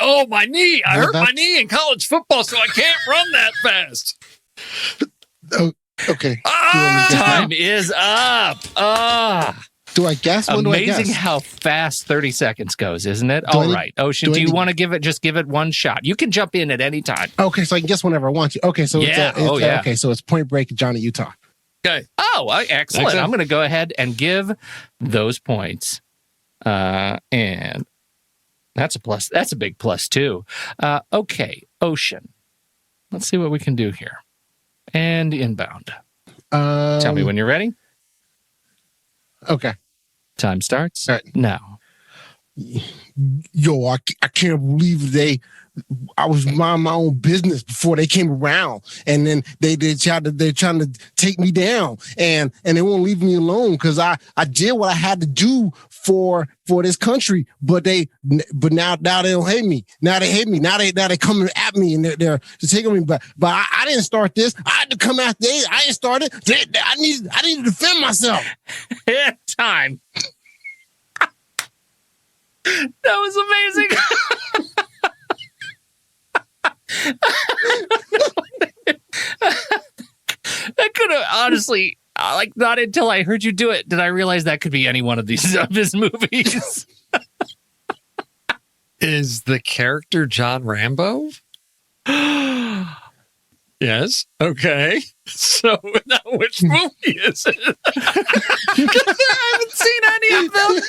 Oh, my knee. I hurt my knee in college football, so I can't run that fast. Okay. Time is up. Do I guess? Amazing how fast 30 seconds goes, isn't it? All right. Ocean, do you want to give it one shot? You can jump in at any time. Okay, so I can guess whenever I want to. Okay, so okay, so it's Point Break, Johnny Utah. Okay. Oh, excellent. I'm going to go ahead and give those points. And that's a plus. That's a big plus, too. Okay, Ocean. Let's see what we can do here. And inbound. Tell me when you're ready. Okay. Time starts right now. Yo, I can't believe I was minding my own business before they came around, and then they're trying to take me down, and they won't leave me alone because I did what I had to do for this country, but now they don't hate me. Now they hate me. Now they coming at me, and they're taking me. But I didn't start this. I had to come after they. I didn't start it. I need to defend myself. Time. That was amazing. That could have honestly, not until I heard you do it did I realize that could be any one of these of his movies. Is the character John Rambo? Yes. Okay. So now which movie is it? I haven't seen any of them.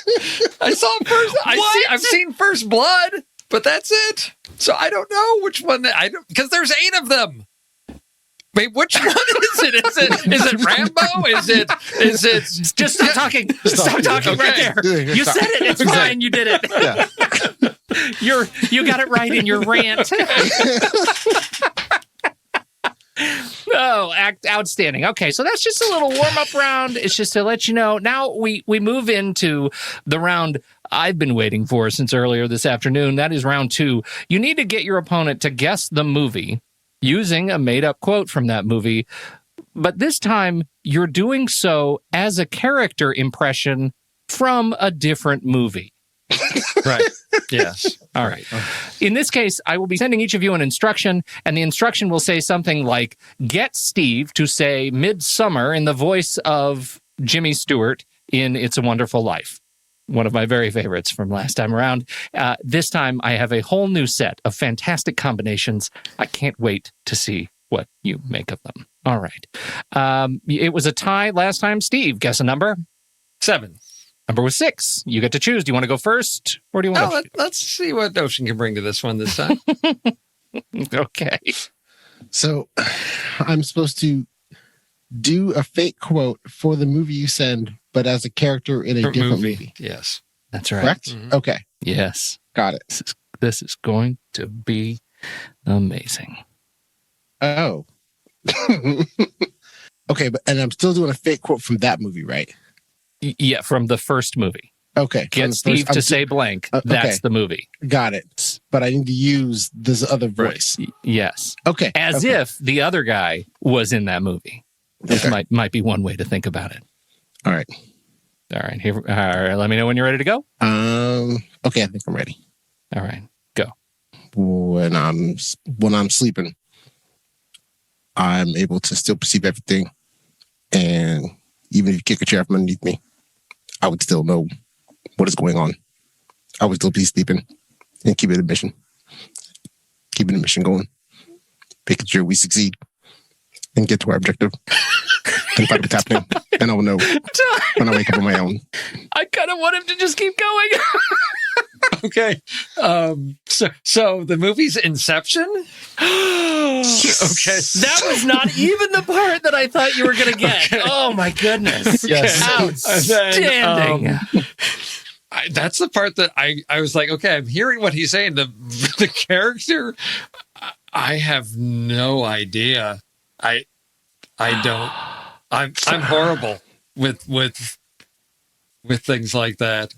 I saw First. I've seen First Blood, but that's it. So I don't know which one because there's 8 of them. Wait, which one is it? Is it Rambo? Is it? Just stop talking. Stop talking right there. You said it. It's fine. You did it. Yeah. You got it right in your rant. Oh, outstanding. Okay, so that's just a little warm-up round. It's just to let you know. Now we move into the round I've been waiting for since earlier this afternoon. That is round 2. You need to get your opponent to guess the movie using a made-up quote from that movie. But this time, you're doing so as a character impression from a different movie. Right. Yes. All right. In this case, I will be sending each of you an instruction, and the instruction will say something like, get Steve to say Midsummer in the voice of Jimmy Stewart in It's a Wonderful Life. One of my very favorites from last time around. This time, I have a whole new set of fantastic combinations. I can't wait to see what you make of them. All right. It was a tie last time. Steve, guess a number? 7. Number was 6. You get to choose. Do you want to go first, or do you want to? Let's see what Ocean can bring to this one this time. Okay. So I'm supposed to do a fake quote for the movie you send, but as a character in a different movie. Yes. That's right. Correct? Mm-hmm. Okay. Yes. Got it. This is going to be amazing. Oh. Okay, and I'm still doing a fake quote from that movie, right? Yeah, from the first movie. Okay. Get Steve to say blank. That's the movie. Got it. But I need to use this other voice. Yes. Okay. As if the other guy was in that movie. This might be one way to think about it. All right. All right. All right. Let me know when you're ready to go. Okay, I think I'm ready. All right. Go. When I'm sleeping, I'm able to still perceive everything, and even if you kick a chair from underneath me, I would still know what is going on. I would still be sleeping and keeping the mission going, making sure we succeed and get to our objective and find what's happening. And I will know when I wake up on my own. I kind of want him to just keep going. Okay. So the movie's Inception? Okay. That was not even the part that I thought you were going to get. Okay. Oh, my goodness. Yes. Outstanding. That's the part that I was like, okay, I'm hearing what he's saying. The character, I have no idea. I don't. I'm horrible with things like that.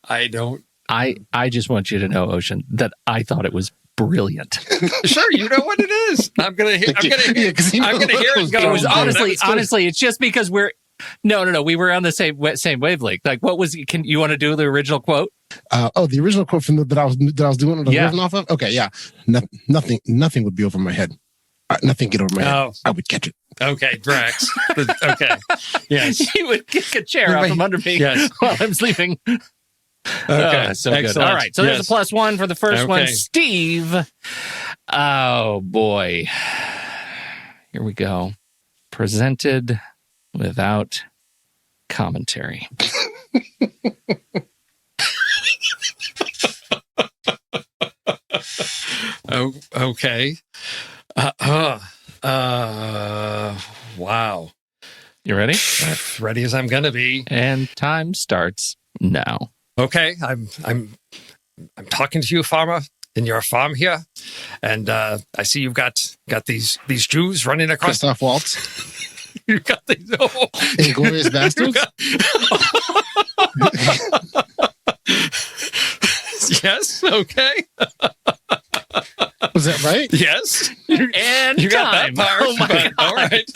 I don't. I just want you to know, Ocean, that I thought it was brilliant. Sure, you know what it is. I'm gonna hear it go. It was honestly, it's just because we're no. We were on the same wavelength. Like, what was? Can you want to do the original quote? The original quote from that I was doing the version off of. Okay, yeah. Nothing would be over my head. Nothing get over my head. I would catch it. Okay, Drax. Okay, yes. He would kick a chair out from under me while I'm sleeping. Okay, so excellent. Good. All right, so there's a +1 for the first one. Steve. Oh, boy. Here we go. Presented without commentary. Oh, okay. Wow. You ready? Ready as I'm gonna be. And time starts now. Okay, I'm talking to you, farmer, in your farm here, and I see you've got these Jews running across. Christoph Waltz. You got these. Oh. Inglorious Bastards. Yes. Okay. Was that right? Yes. And you got that part. Oh my God. All right.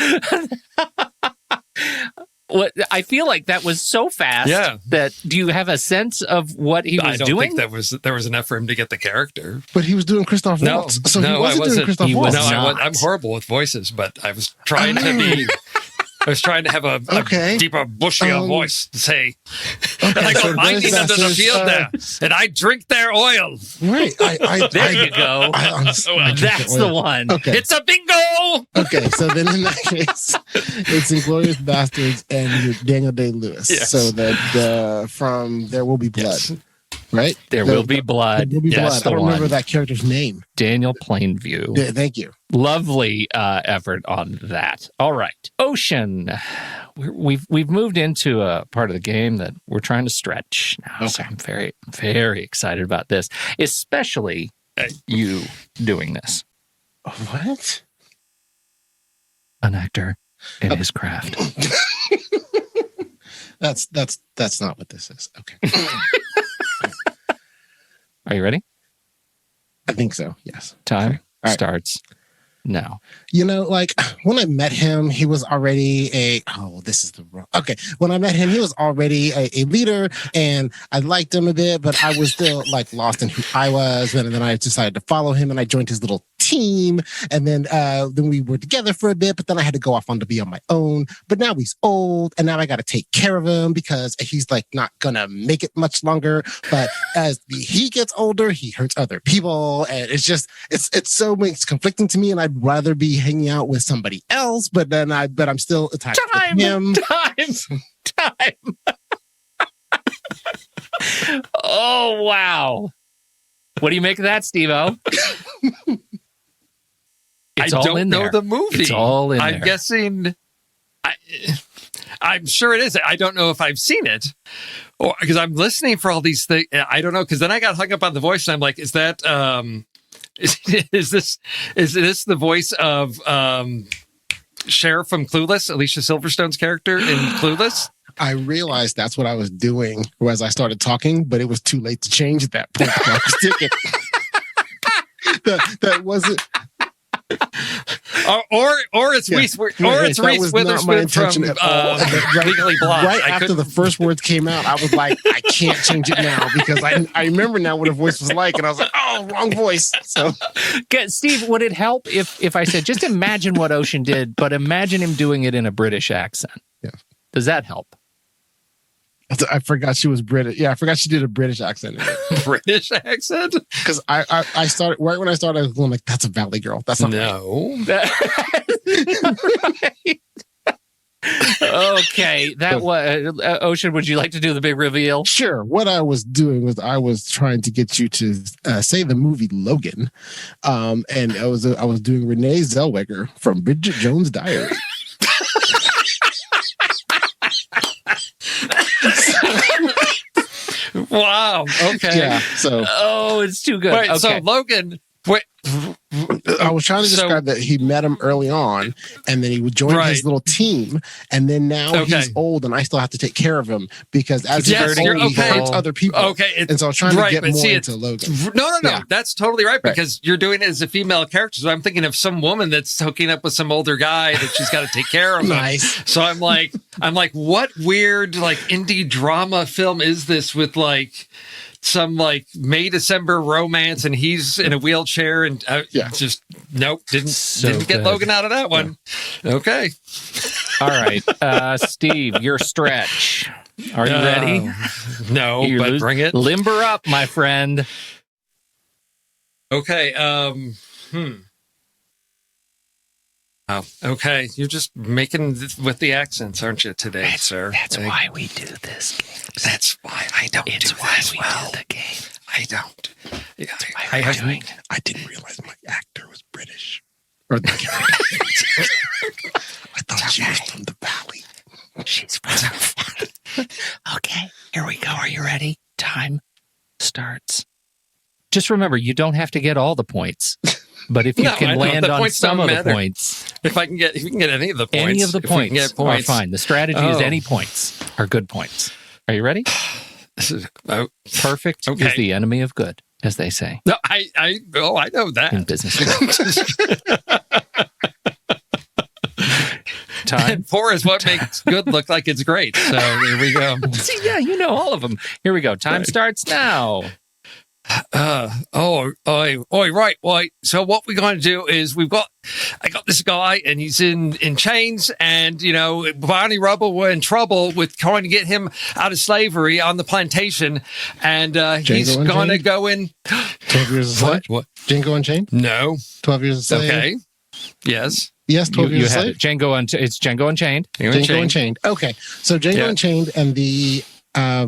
What I feel like that was so fast. Yeah. That do you have a sense of what he was doing? I don't think there was enough for him to get the character. But he was doing Christoph Waltz. So he wasn't doing Christoph Waltz. No, I'm horrible with voices, but I was trying to be. I was trying to have a deeper, bushier voice to say, and I go mining under the field there, and I drink their oil. Right. There you go. That's the one. Okay. It's a bingo. Okay, so then in that case, it's Inglorious Bastards and Daniel Day-Lewis. Yes. So that from There Will Be Blood. Yes. Right? There will be blood. There will be blood. I don't remember that character's name. Daniel Plainview. Yeah, thank you. Lovely effort on that. All right. Ocean, we've moved into a part of the game that we're trying to stretch now. Okay. So I'm very, very excited about this, especially you doing this. What? An actor in his craft. That's not what this is. Okay. Are you ready? I think so. Yes. Time starts now. You know, like when I met him, he was already when I met him, he was already a leader, and I liked him a bit, but I was still like lost in who I was. And then I decided to follow him, and I joined his little team. And then we were together for a bit, but then I had to go off on to be on my own. But now he's old, and now I got to take care of him because he's like not gonna make it much longer. But as he gets older, he hurts other people, and it's it's conflicting to me, and I'd rather be hanging out with somebody else. But I'm still attached to him. Time. Oh wow! What do you make of that, Steve-O? I don't know the movie. It's all in there. I'm guessing. I'm sure it is. I don't know if I've seen it, or because I'm listening for all these things. I don't know, because then I got hung up on the voice, and I'm like, is that is this the voice of Sheriff from Clueless, Alicia Silverstone's character in Clueless? I realized that's what I was doing as I started talking, but it was too late to change at that point. I was thinking that wasn't. Or it's Reese Witherspoon from Legally Blonde. Right after the first words came out, I was like, I can't change it now because I remember now what her voice was like, and I was like, oh, wrong voice. So, Steve, would it help if I said, just imagine what Ocean did, but imagine him doing it in a British accent? Yeah. Does that help? I forgot she was British. Yeah, I forgot she did a British accent. British accent? Because I started, right when I started, I was going like, that's a Valley Girl. That's not right. Okay, that was Ocean. Would you like to do the big reveal? Sure. What I was doing was I was trying to get you to say the movie Logan, and I was doing Renee Zellweger from Bridget Jones' Diary. Wow. Okay. Yeah. So. Oh, it's too good. Wait, okay. So Logan. Wait. I was trying to describe that he met him early on, and then he would join his little team, and then now he's old, and I still have to take care of him because as he's old, he hurts other people. Okay, and so I was trying to get more into Logan. No. Yeah. That's totally right because you're doing it as a female character. So I'm thinking of some woman that's hooking up with some older guy that she's got to take care of. Nice. So I'm like, what weird like indie drama film is this with like some like May December romance and he's in a wheelchair and just didn't get Logan out of that one. Yeah. Okay. All right. Steve, your stretch. Are you ready? No, but bring it. Limber up, my friend. Okay. Oh, okay. You're just making with the accents, aren't you, today, sir? That's why we do this game. That's why I don't do this well. Do the game. I don't. Yeah, I didn't realize my actor was British. Or the character. I thought she was from the Valley. She's from the Valley. Okay, here we go. Are you ready? Time starts. Just remember, you don't have to get all the points. But if you can land on some of the points, if you can get any of the points, are fine. The strategy is any points are good points. Are you ready? Perfect is the enemy of good, as they say. No, I know that in business. Time. And poor is what makes good look like it's great. So here we go. See, yeah, you know all of them. Here we go. Time starts now. Right. So what we're going to do is I got this guy and he's in chains and, Barney Rubble were in trouble with trying to get him out of slavery on the plantation. And he's going to go in. 12 years a slave? What? Django Unchained? No. 12 years a slave? Okay. Yes. Yes, 12 years a slave? It's Django Unchained. Django Unchained. Okay. So Django Unchained and the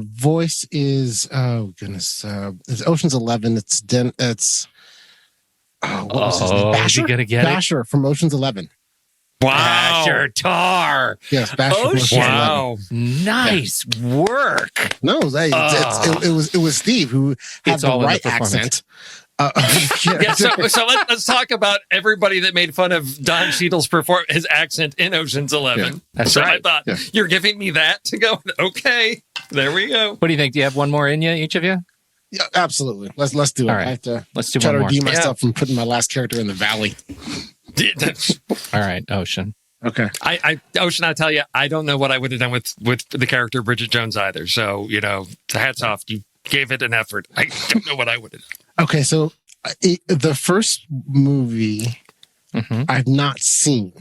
voice is it's Ocean's 11. It's what was his name? Basher? Basher from Ocean's 11. Wow. Asher Tar. Yes, Bachelor. Ocean. Wow. Nice work. No, it was Steve who had It's the all in the right performance. accent. Yeah, so let's talk about everybody that made fun of Don Cheadle's his accent in Ocean's 11. Yeah, that's so right. I thought, you're giving me that to go, okay, there we go. What do you think? Do you have one more in you, each of you? Yeah, absolutely. Let's do it. All right. I have to Let's do try one to more. redeem myself from putting my last character in the valley. All right, Ocean. Okay. Ocean, I'll tell you, I don't know what I would have done with the character Bridget Jones either. So, hats off. You gave it an effort. I don't know what I would have done. Okay, so the first movie I've not seen.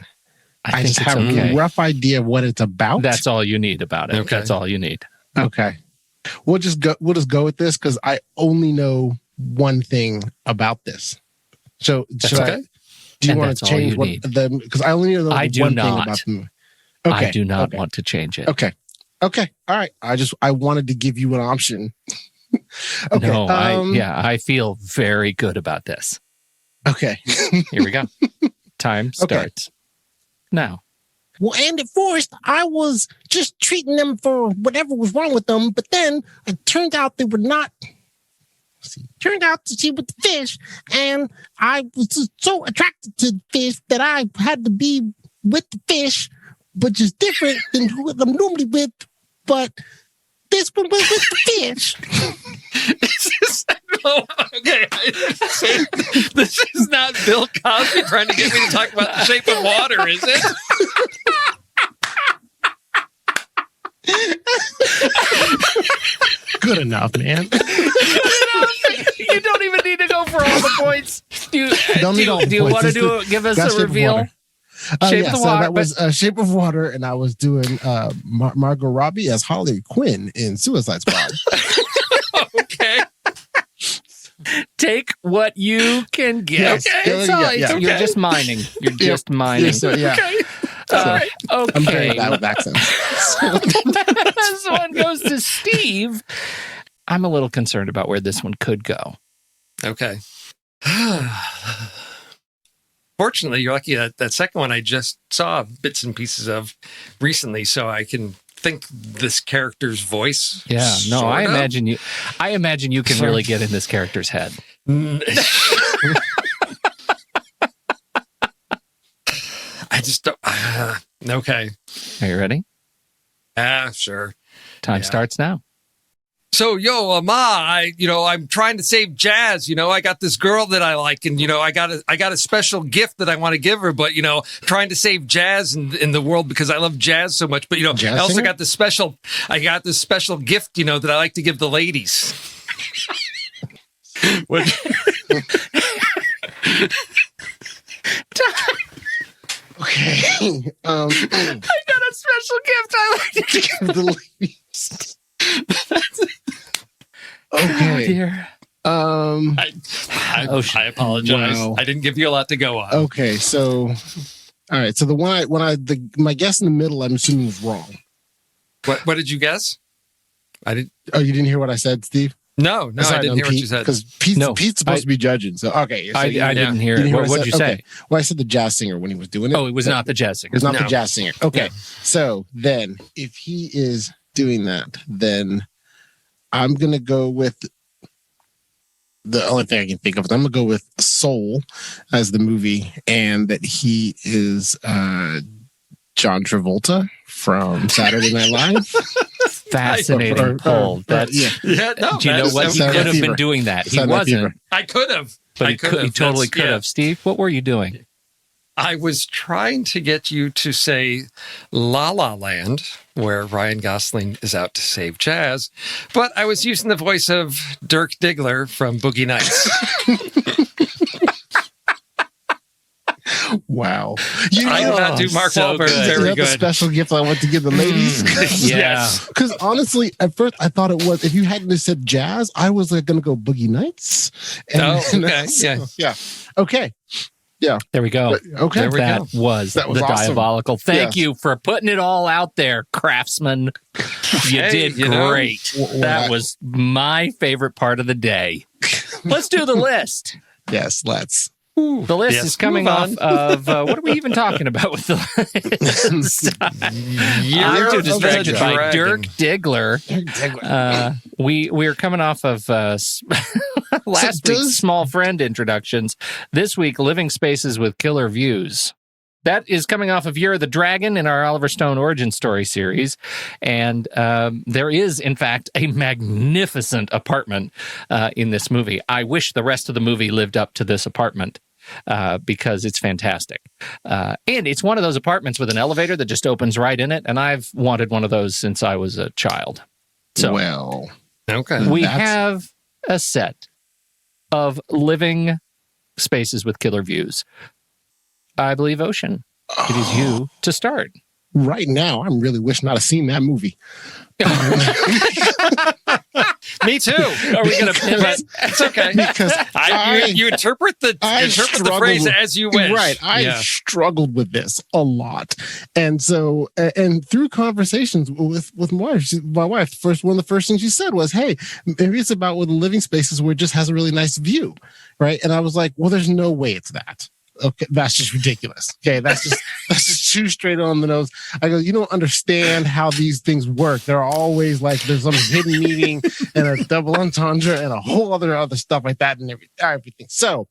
I just have a rough idea of what it's about. That's all you need about it. Okay. That's all you need. Okay. We'll just go with this because I only know one thing about this. So should I? Do you want to change what the? Because I only know one thing about the movie. Okay. I do not want to change it. Okay. All right. I wanted to give you an option. Okay. No, I feel very good about this. Okay. Here we go. Time starts now. Well, and at first, I was just treating them for whatever was wrong with them, but then it turned out they were not. Turned out to see with the fish, and I was just so attracted to the fish that I had to be with the fish, which is different than who I'm normally with. But this one was with the fish. Okay, this is not Bill Cosby trying to get me to talk about The Shape of Water, is it? Good enough, man. You don't even need to go for all the points. Do you want to give us a reveal? Shape of Water. So that was Shape of Water, and I was doing Margot Robbie as Harley Quinn in Suicide Squad. Okay. Take what you can get. Yes. Okay, you're just mining. You're just mining. So, yeah. Okay. I'm very bad with accents. This one goes to Steve. I'm a little concerned about where this one could go. Okay. Fortunately, you're lucky that second one I just saw bits and pieces of recently, so I can think this character's voice. Yeah, no, I imagine you can really get in this character's head. I just don't. Okay. Are you ready? Sure. Time starts now. So, I'm trying to save Jazz. I got this girl that I like, and I got a special gift that I want to give her. But trying to save Jazz in the world because I love jazz so much. But I also got this special gift, that I like to give the ladies. Okay. I got a special gift I like to give the ladies. Okay. Oh, dear. I apologize. Wow. I didn't give you a lot to go on. Okay, so all right. So the one my guess in the middle, I'm assuming was wrong. What did you guess? I didn't. Oh, you didn't hear what I said, Steve? No, I didn't hear what you said. Because Pete's supposed to be judging. So okay, so I didn't hear it. What did you say? Okay. Well, I said the jazz singer when he was doing it. Oh, it was not the jazz singer. It was not the jazz singer. Okay, so then if he is doing that, then I'm gonna go with the only thing I can think of. I'm gonna go with Soul as the movie, and that he is John Travolta from Saturday Night Live. Fascinating poll. No, do you know what? He could have been doing that. He wasn't. I could have. But he totally could have. Steve, what were you doing? I was trying to get you to say La La Land, where Ryan Gosling is out to save Jazz, but I was using the voice of Dirk Diggler from Boogie Nights. Wow. I did not do Mark Wahlberg very good. The special gift I want to give the ladies? Yes. Because honestly, at first I thought it was, if you hadn't just said jazz, I was like going to go Boogie Nights. Yeah. Okay. Yeah. There we go. Okay. That was the awesome. Diabolical. Thank you for putting it all out there, craftsman. You did great. That was my favorite part of the day. Let's do the list. Yes, let's. The list is coming off of what are we even talking about with the list? I'm too distracted by Dirk Diggler. We're coming off of last week's Small Friend introductions. This week, Living Spaces with Killer Views. That is coming off of Year of the Dragon in our Oliver Stone origin story series. And there is, in fact, a magnificent apartment in this movie. I wish the rest of the movie lived up to this apartment because it's fantastic. And it's one of those apartments with an elevator that just opens right in it. And I've wanted one of those since I was a child. So, well, okay. We have a set of Living Spaces with Killer Views. I believe, Ocean, it is you to start. Right now, I'm really wishing I'd have seen that movie. Me too. Are we going to pivot? It's okay. Because you interpret the phrase as you wish. Right. I struggled with this a lot. And so, and through conversations with my wife, one of the first things she said was, hey, maybe it's about with the living spaces where it just has a really nice view. Right. And I was like, well, there's no way it's that. Okay, that's just ridiculous. Okay, that's just too straight on the nose. I go, you don't understand how these things work. They're always like there's some hidden meaning and a double entendre and a whole other stuff like that and everything. So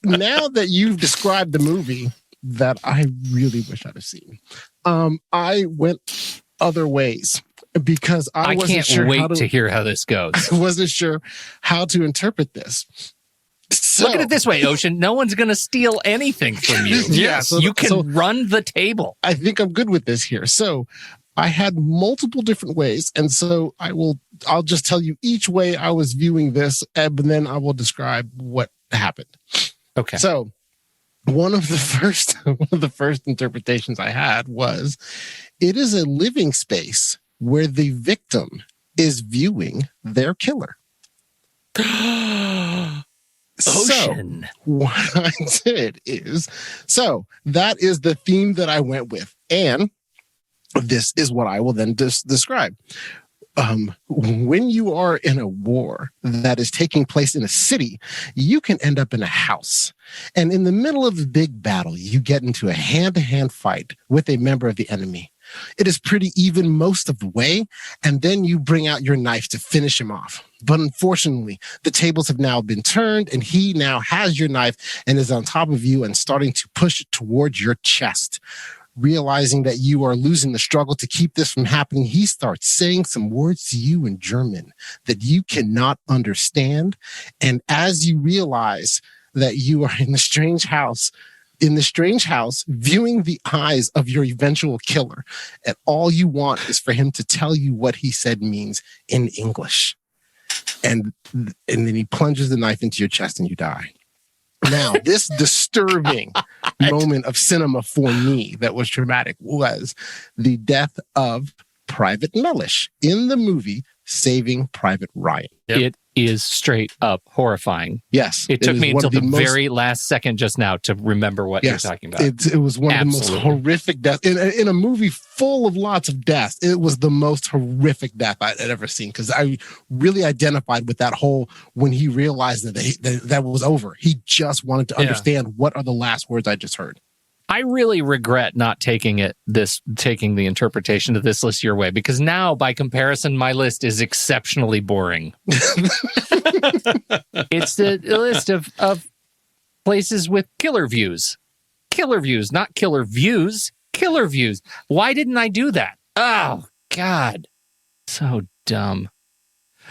now that you've described the movie that I really wish I'd have seen, I went other ways because I wasn't can't sure wait to hear how this goes. I wasn't sure how to interpret this. So, look at it this way, Ocean. No one's going to steal anything from you. You can run the table. I think I'm good with this here. So I had multiple different ways. And so I'll just tell you each way I was viewing this, and then I will describe what happened. Okay. So one of the first interpretations I had was it is a living space where the victim is viewing their killer. Ocean. So what I did is, that is the theme that I went with. And this is what I will then describe. When you are in a war that is taking place in a city, you can end up in a house. And in the middle of the big battle, you get into a hand-to-hand fight with a member of the enemy. It is pretty even most of the way, and then you bring out your knife to finish him off. But unfortunately, the tables have now been turned, and he now has your knife and is on top of you and starting to push it towards your chest. Realizing that you are losing the struggle to keep this from happening, he starts saying some words to you in German that you cannot understand. And as you realize that you are in the strange house, viewing the eyes of your eventual killer, and all you want is for him to tell you what he said means in English. And then he plunges the knife into your chest and you die. Now, this disturbing moment of cinema for me that was traumatic was the death of Private Mellish in the movie Saving Private Ryan. Yep. It is straight up horrifying. Yes. It took me until the very last second just now to remember what you're talking about. It was one of the most horrific deaths. In a movie full of lots of deaths, it was the most horrific death I'd ever seen because I really identified with that whole when he realized that was over. He just wanted to understand what are the last words I just heard. I really regret not taking the interpretation of this list your way, because now, by comparison, my list is exceptionally boring. It's the list of places with killer views. Killer views, not killer views. Killer views. Why didn't I do that? Oh, God. So dumb.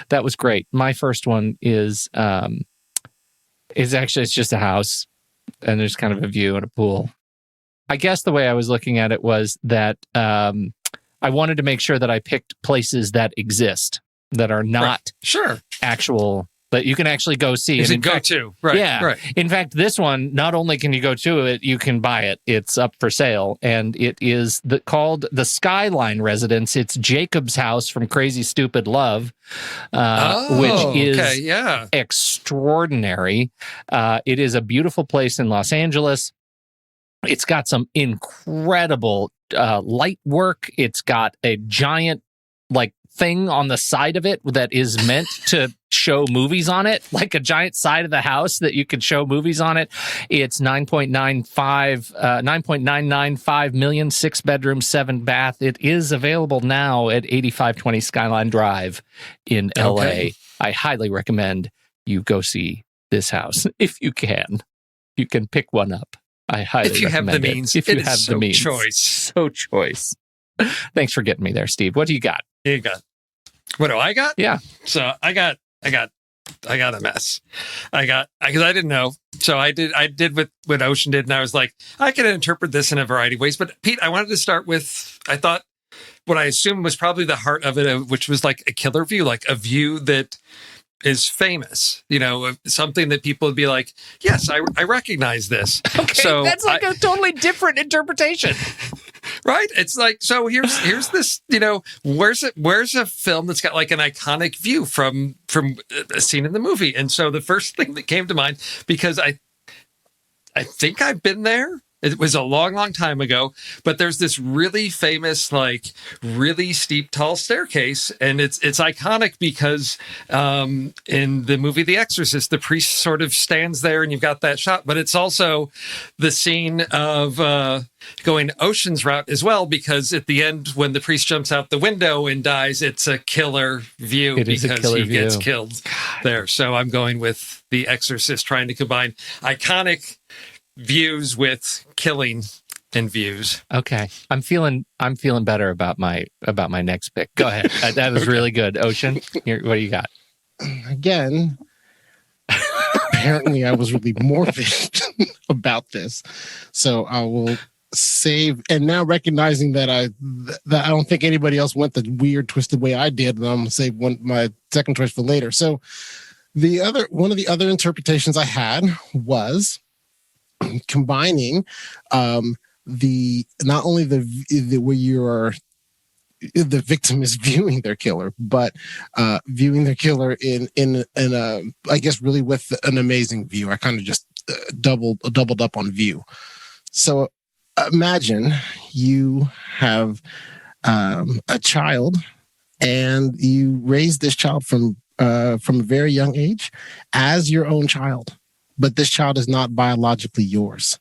That was great. My first one is it's just a house, and there's kind of a view and a pool. I guess the way I was looking at it was that I wanted to make sure that I picked places that exist, that are not actual, that you can actually go see. Is it go to? Right. Yeah. Right. In fact, this one, not only can you go to it, you can buy it. It's up for sale. And it is called the Skyline Residence. It's Jacob's house from Crazy Stupid Love, which is extraordinary. It is a beautiful place in Los Angeles. It's got some incredible light work. It's got a giant, thing on the side of it that is meant to show movies on it, like a giant side of the house that you could show movies on it. It's 9.995 million, 6 bedroom, 7 bath. It is available now at 8520 Skyline Drive in LA. Okay. I highly recommend you go see this house if you can. You can pick one up. I highly If you have the recommend it. means, If you it is have so the means. choice. So choice. Thanks for getting me there, Steve. What do you got? You got. What do I got? Yeah. So I got a mess. Because I didn't know. So I did what Ocean did, and I was like, I can interpret this in a variety of ways. But Pete, I wanted to start with, I thought what I assumed was probably the heart of it, which was like a killer view, like a view that is famous, something that people would be like, yes, I recognize this. Okay, so that's like a totally different interpretation. Right? It's like, so here's this, where's a film that's got like an iconic view from a scene in the movie? And so the first thing that came to mind, because I think I've been there. It was a long, long time ago, but there's this really famous, like really steep, tall staircase. And it's iconic because in the movie The Exorcist, the priest sort of stands there and you've got that shot, but it's also the scene of going Ocean's route as well, because at the end, when the priest jumps out the window and dies, it's a killer view because he gets killed there. So I'm going with The Exorcist, trying to combine iconic views with killing and views. Okay. I'm feeling better about my next pick. Go ahead. That was really good. Ocean, what do you got? Again, apparently I was really morbid about this. So I will save, and now recognizing that I don't think anybody else went the weird twisted way I did, and I'm gonna save my second choice for later. So one of the other interpretations I had was combining not only the where you are the victim is viewing their killer, but viewing their killer in a, I guess, really with an amazing view. I kind of just doubled up on view. So imagine you have a child, and you raise this child from a very young age as your own child. But this child is not biologically yours.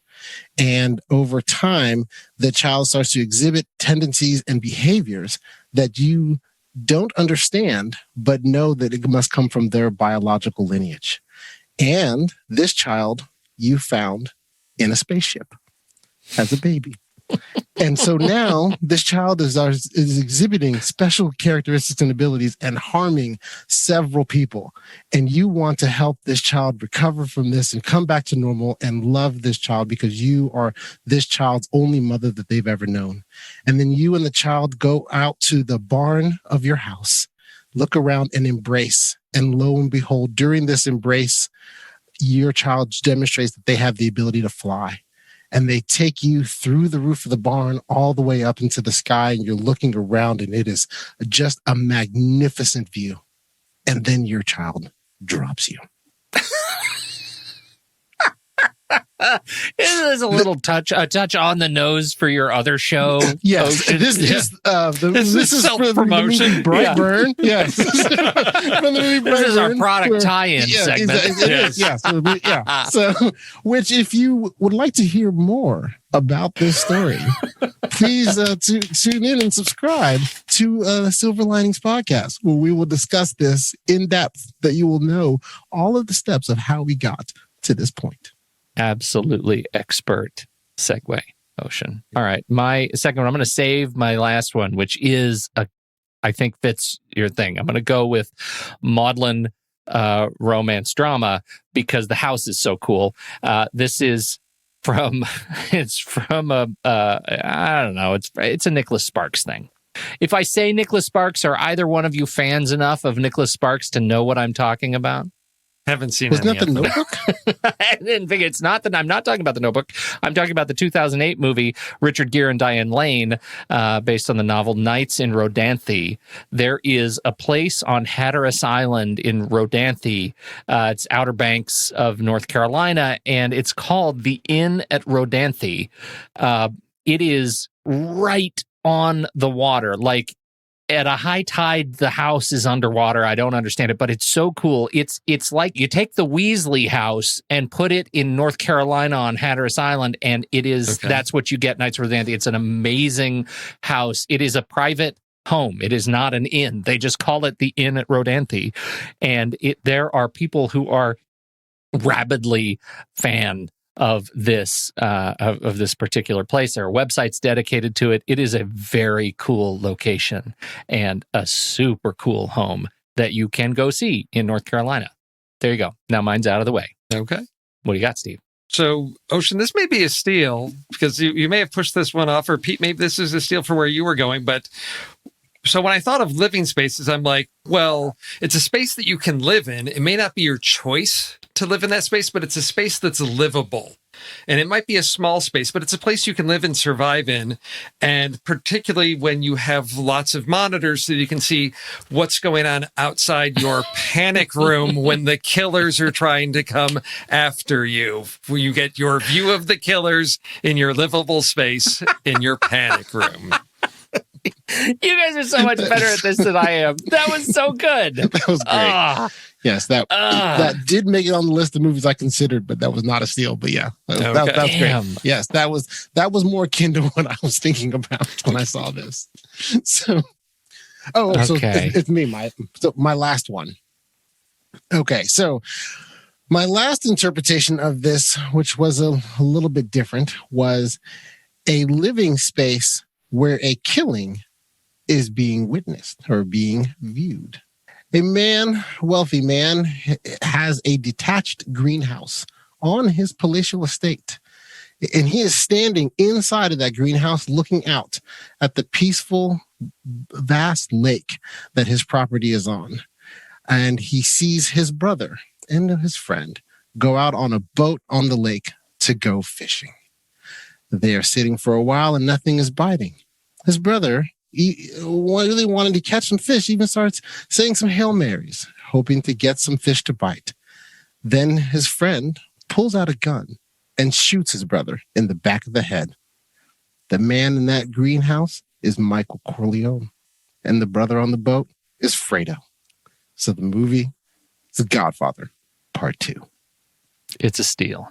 And over time, the child starts to exhibit tendencies and behaviors that you don't understand, but know that it must come from their biological lineage. And this child you found in a spaceship as a baby. And so now this child is exhibiting special characteristics and abilities and harming several people. And you want to help this child recover from this and come back to normal and love this child because you are this child's only mother that they've ever known. And then you and the child go out to the barn of your house, look around and embrace. And lo and behold, during this embrace, your child demonstrates that they have the ability to fly. And they take you through the roof of the barn all the way up into the sky, and you're looking around, and it is just a magnificent view. And then your child drops you. It is a little touch on the nose for your other show. Yes, this is self-promotion. Brightburn. Yes, this is our product tie-in segment. It is. Yeah. So, which, if you would like to hear more about this story, please tune in and subscribe to Silver Linings Podcast, where we will discuss this in depth. That you will know all of the steps of how we got to this point. Absolutely expert segue, Ocean. All right. My second one, I'm going to save my last one, which is, I think fits your thing. I'm going to go with maudlin romance drama because the house is so cool. This is I don't know. It's a Nicholas Sparks thing. If I say Nicholas Sparks, are either one of you fans enough of Nicholas Sparks to know what I'm talking about? Haven't seen Wasn't any that the of them. Notebook? I didn't think it's not that. I'm not talking about the Notebook. I'm talking about the 2008 movie Richard Gere and Diane Lane, based on the novel Nights in Rodanthe. There is a place on Hatteras Island in Rodanthe. It's Outer Banks of North Carolina, and it's called the Inn at Rodanthe. It is right on the water. Like, at a high tide, the house is underwater. I don't understand it, but it's so cool. It's like you take the Weasley house and put it in North Carolina on Hatteras Island, and it is that's what you get. Knights of Rodanthe. It's an amazing house. It is a private home. It is not an inn. They just call it the Inn at Rodanthe, and there are people who are rabidly fan of this of this particular place. There are websites dedicated to it. It is a very cool location and a super cool home that you can go see in North Carolina. There you go. Now mine's out of the way. Okay. What do you got, Steve? So, Ocean, this may be a steal because you may have pushed this one off, or Pete, maybe this is a steal for where you were going. But so when I thought of living spaces, I'm like, well, it's a space that you can live in. It may not be your choice to live in that space, but it's a space that's livable. And it might be a small space, but it's a place you can live and survive in. And particularly when you have lots of monitors so you can see what's going on outside your panic room when the killers are trying to come after you. Where you get your view of the killers in your livable space in your panic room. You guys are so much better at this than I am. That was so good. That was great. Yes, that did make it on the list of movies I considered, but that was not a steal. But yeah, that's great. Yes, that was more akin to what I was thinking about when I saw this. So, so it's me. My last one. Okay, so my last interpretation of this, which was a little bit different, was a living space where a killing is being witnessed or being viewed. A wealthy man, has a detached greenhouse on his palatial estate. And he is standing inside of that greenhouse looking out at the peaceful, vast lake that his property is on. And he sees his brother and his friend go out on a boat on the lake to go fishing. They are sitting for a while and nothing is biting. His brother, he really wanted to catch some fish, even starts saying some Hail Marys, hoping to get some fish to bite. Then his friend pulls out a gun and shoots his brother in the back of the head. The man in that greenhouse is Michael Corleone, and the brother on the boat is Fredo. So the movie is The Godfather, Part 2. It's a steal.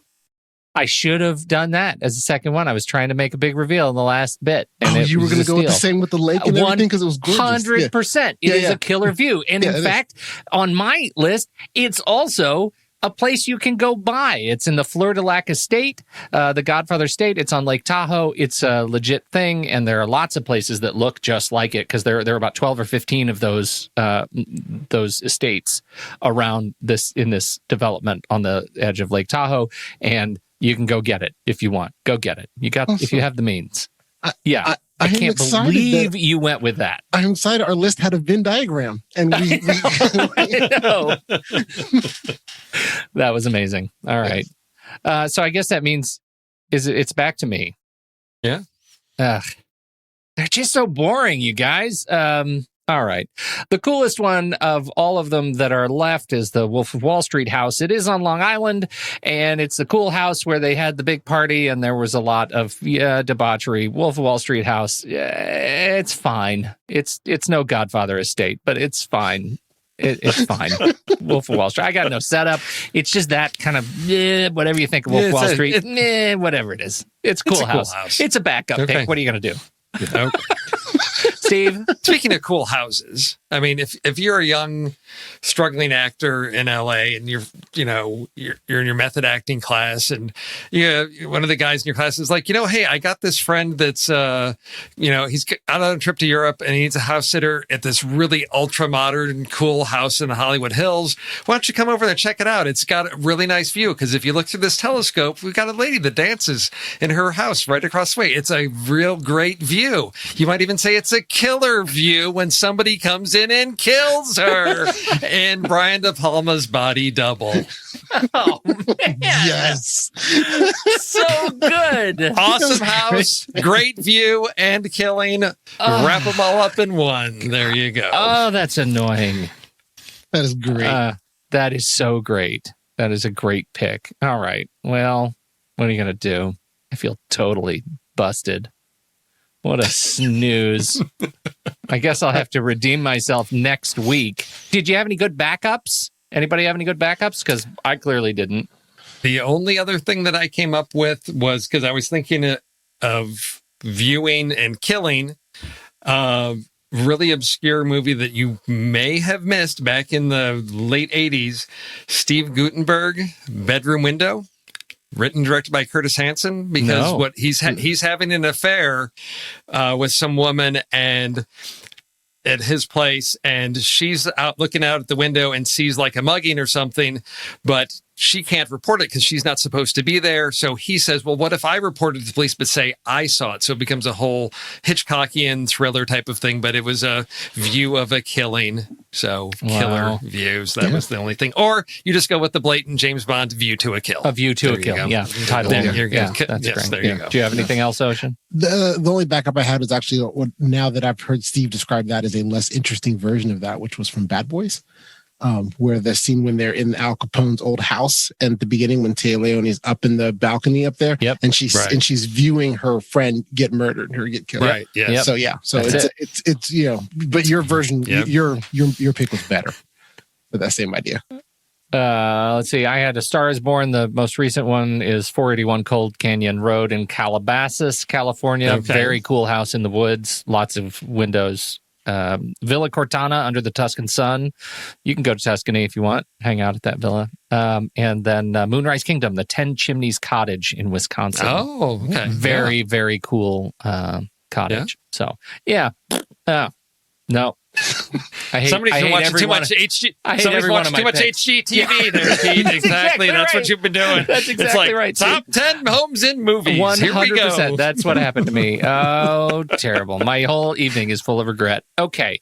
I should have done that as a second one. I was trying to make a big reveal in the last bit. And you were going to go with the same with the lake and everything because it was gorgeous. 100%. It is a killer view. And in fact, on my list, it's also a place you can go buy. It's in the Fleur de Lac estate, the Godfather estate. It's on Lake Tahoe. It's a legit thing. And there are lots of places that look just like it because there are about 12 or 15 of those estates around in this development on the edge of Lake Tahoe. And you can go get it if you want. Go get it. If you have the means. I can't believe you went with that. I'm excited. Our list had a Venn diagram, and we I know. That was amazing. All right. So I guess that means it's back to me. Yeah. They're just so boring, you guys. All right. The coolest one of all of them that are left is the Wolf of Wall Street house. It is on Long Island, and it's the cool house where they had the big party, and there was a lot of debauchery. Wolf of Wall Street house, it's fine. It's no Godfather estate, but it's fine. It's fine. Wolf of Wall Street. I got no setup. It's just that kind of whatever you think of Wolf of Wall Street. Whatever it is. It's a cool house. It's a backup pick. What are you going to do? Okay. Steve, speaking of cool houses, I mean, if you're a young, struggling actor in LA and you're in your method acting class, and one of the guys in your class is like, hey, I got this friend that's he's out on a trip to Europe and he needs a house sitter at this really ultra modern, cool house in the Hollywood Hills. Why don't you come over there and check it out? It's got a really nice view because if you look through this telescope, we've got a lady that dances in her house right across the way. It's a real great view. You might even say it's a killer view when somebody comes in and kills her in Brian De Palma's Body Double. Oh, man. Yes. So good. Awesome house, great view, and killing. Wrap them all up in one. There you go. Oh, that's annoying. That is great. That is so great. That is a great pick. All right. Well, what are you going to do? I feel totally busted. What a snooze. I guess I'll have to redeem myself next week. Did you have any good backups? Anybody have any good backups? Because I clearly didn't. The only other thing that I came up with was because I was thinking of viewing and killing a really obscure movie that you may have missed back in the late 80s. Steve Guttenberg, Bedroom Window. Written and directed by Curtis Hanson, because what he's having an affair with some woman and at his place, and she's out looking out at the window and sees like a mugging or something, but she can't report it because she's not supposed to be there. So he says, well, what if I reported to the police but say I saw it? So it becomes a whole Hitchcockian thriller type of thing, but it was a view of a killing. So killer views. That was the only thing. Or you just go with the blatant James Bond View to a Kill. A View to a Kill. Yeah. Title. There you go. Yeah, that's yes, great. there you go. Do you have anything else, Ocean? The only backup I had was actually, now that I've heard Steve describe that as a less interesting version of that, which was from Bad Boys. Where the scene when they're in Al Capone's old house, and at the beginning when Tia Leone's up in the balcony up there, and she's viewing her friend get murdered and her get killed. Right. Yeah. So it's but your version, your pick was better for that same idea. Let's see. I had A Star Is Born. The most recent one is 481 Cold Canyon Road in Calabasas, California. Okay. Very cool house in the woods. Lots of windows. Villa Cortana under the Tuscan sun. You can go to Tuscany if you want, hang out at that villa. And then Moonrise Kingdom, the 10 Chimneys Cottage in Wisconsin. Oh, okay. Very, very cool cottage. Yeah. So, yeah. No. Somebody's been watching too much HGTV there, Pete. Exactly. That's right. What you've been doing. That's exactly right. Top 10 homes in movies. 100%. Here we go. That's what happened to me. Oh, terrible. My whole evening is full of regret. Okay.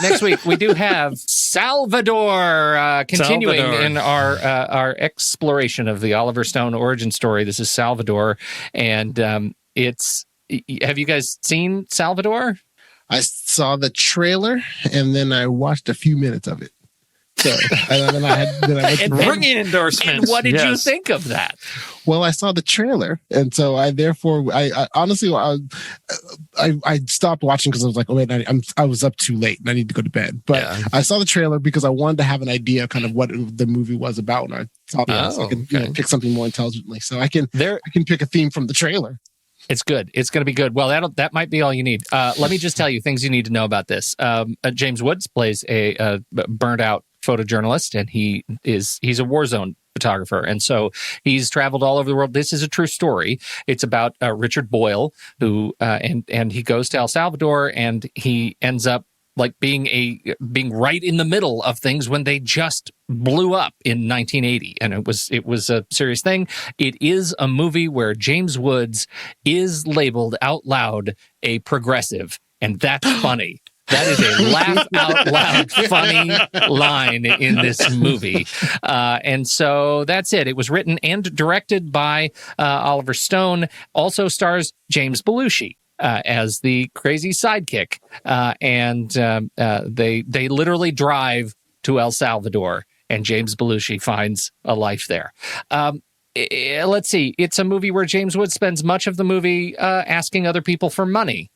Next week, we do have Salvador, continuing in our exploration of the Oliver Stone origin story. This is Salvador. And have you guys seen Salvador? I saw the trailer and then I watched a few minutes of it. So, and then I ringing endorsements. And what did you think of that? Well, I saw the trailer, and so I honestly stopped watching because I was like, oh wait, I was up too late and I need to go to bed. But I saw the trailer because I wanted to have an idea kind of what the movie was about when I saw it, so I could pick something more intelligently. So I can pick a theme from the trailer. It's good. It's going to be good. Well, that might be all you need. Let me just tell you things you need to know about this. James Woods plays a burnt out photojournalist, and he's a war zone photographer. And so he's traveled all over the world. This is a true story. It's about Richard Boyle, who and he goes to El Salvador, and he ends up like being right in the middle of things when they just blew up in 1980, and it was a serious thing. It is a movie where James Woods is labeled out loud a progressive, and that's funny. That is a laugh out loud funny line in this movie. And so that's it. It was written and directed by Oliver Stone. Also stars James Belushi as the crazy sidekick. And they literally drive to El Salvador, and James Belushi finds a life there. Let's see. It's a movie where James Woods spends much of the movie asking other people for money.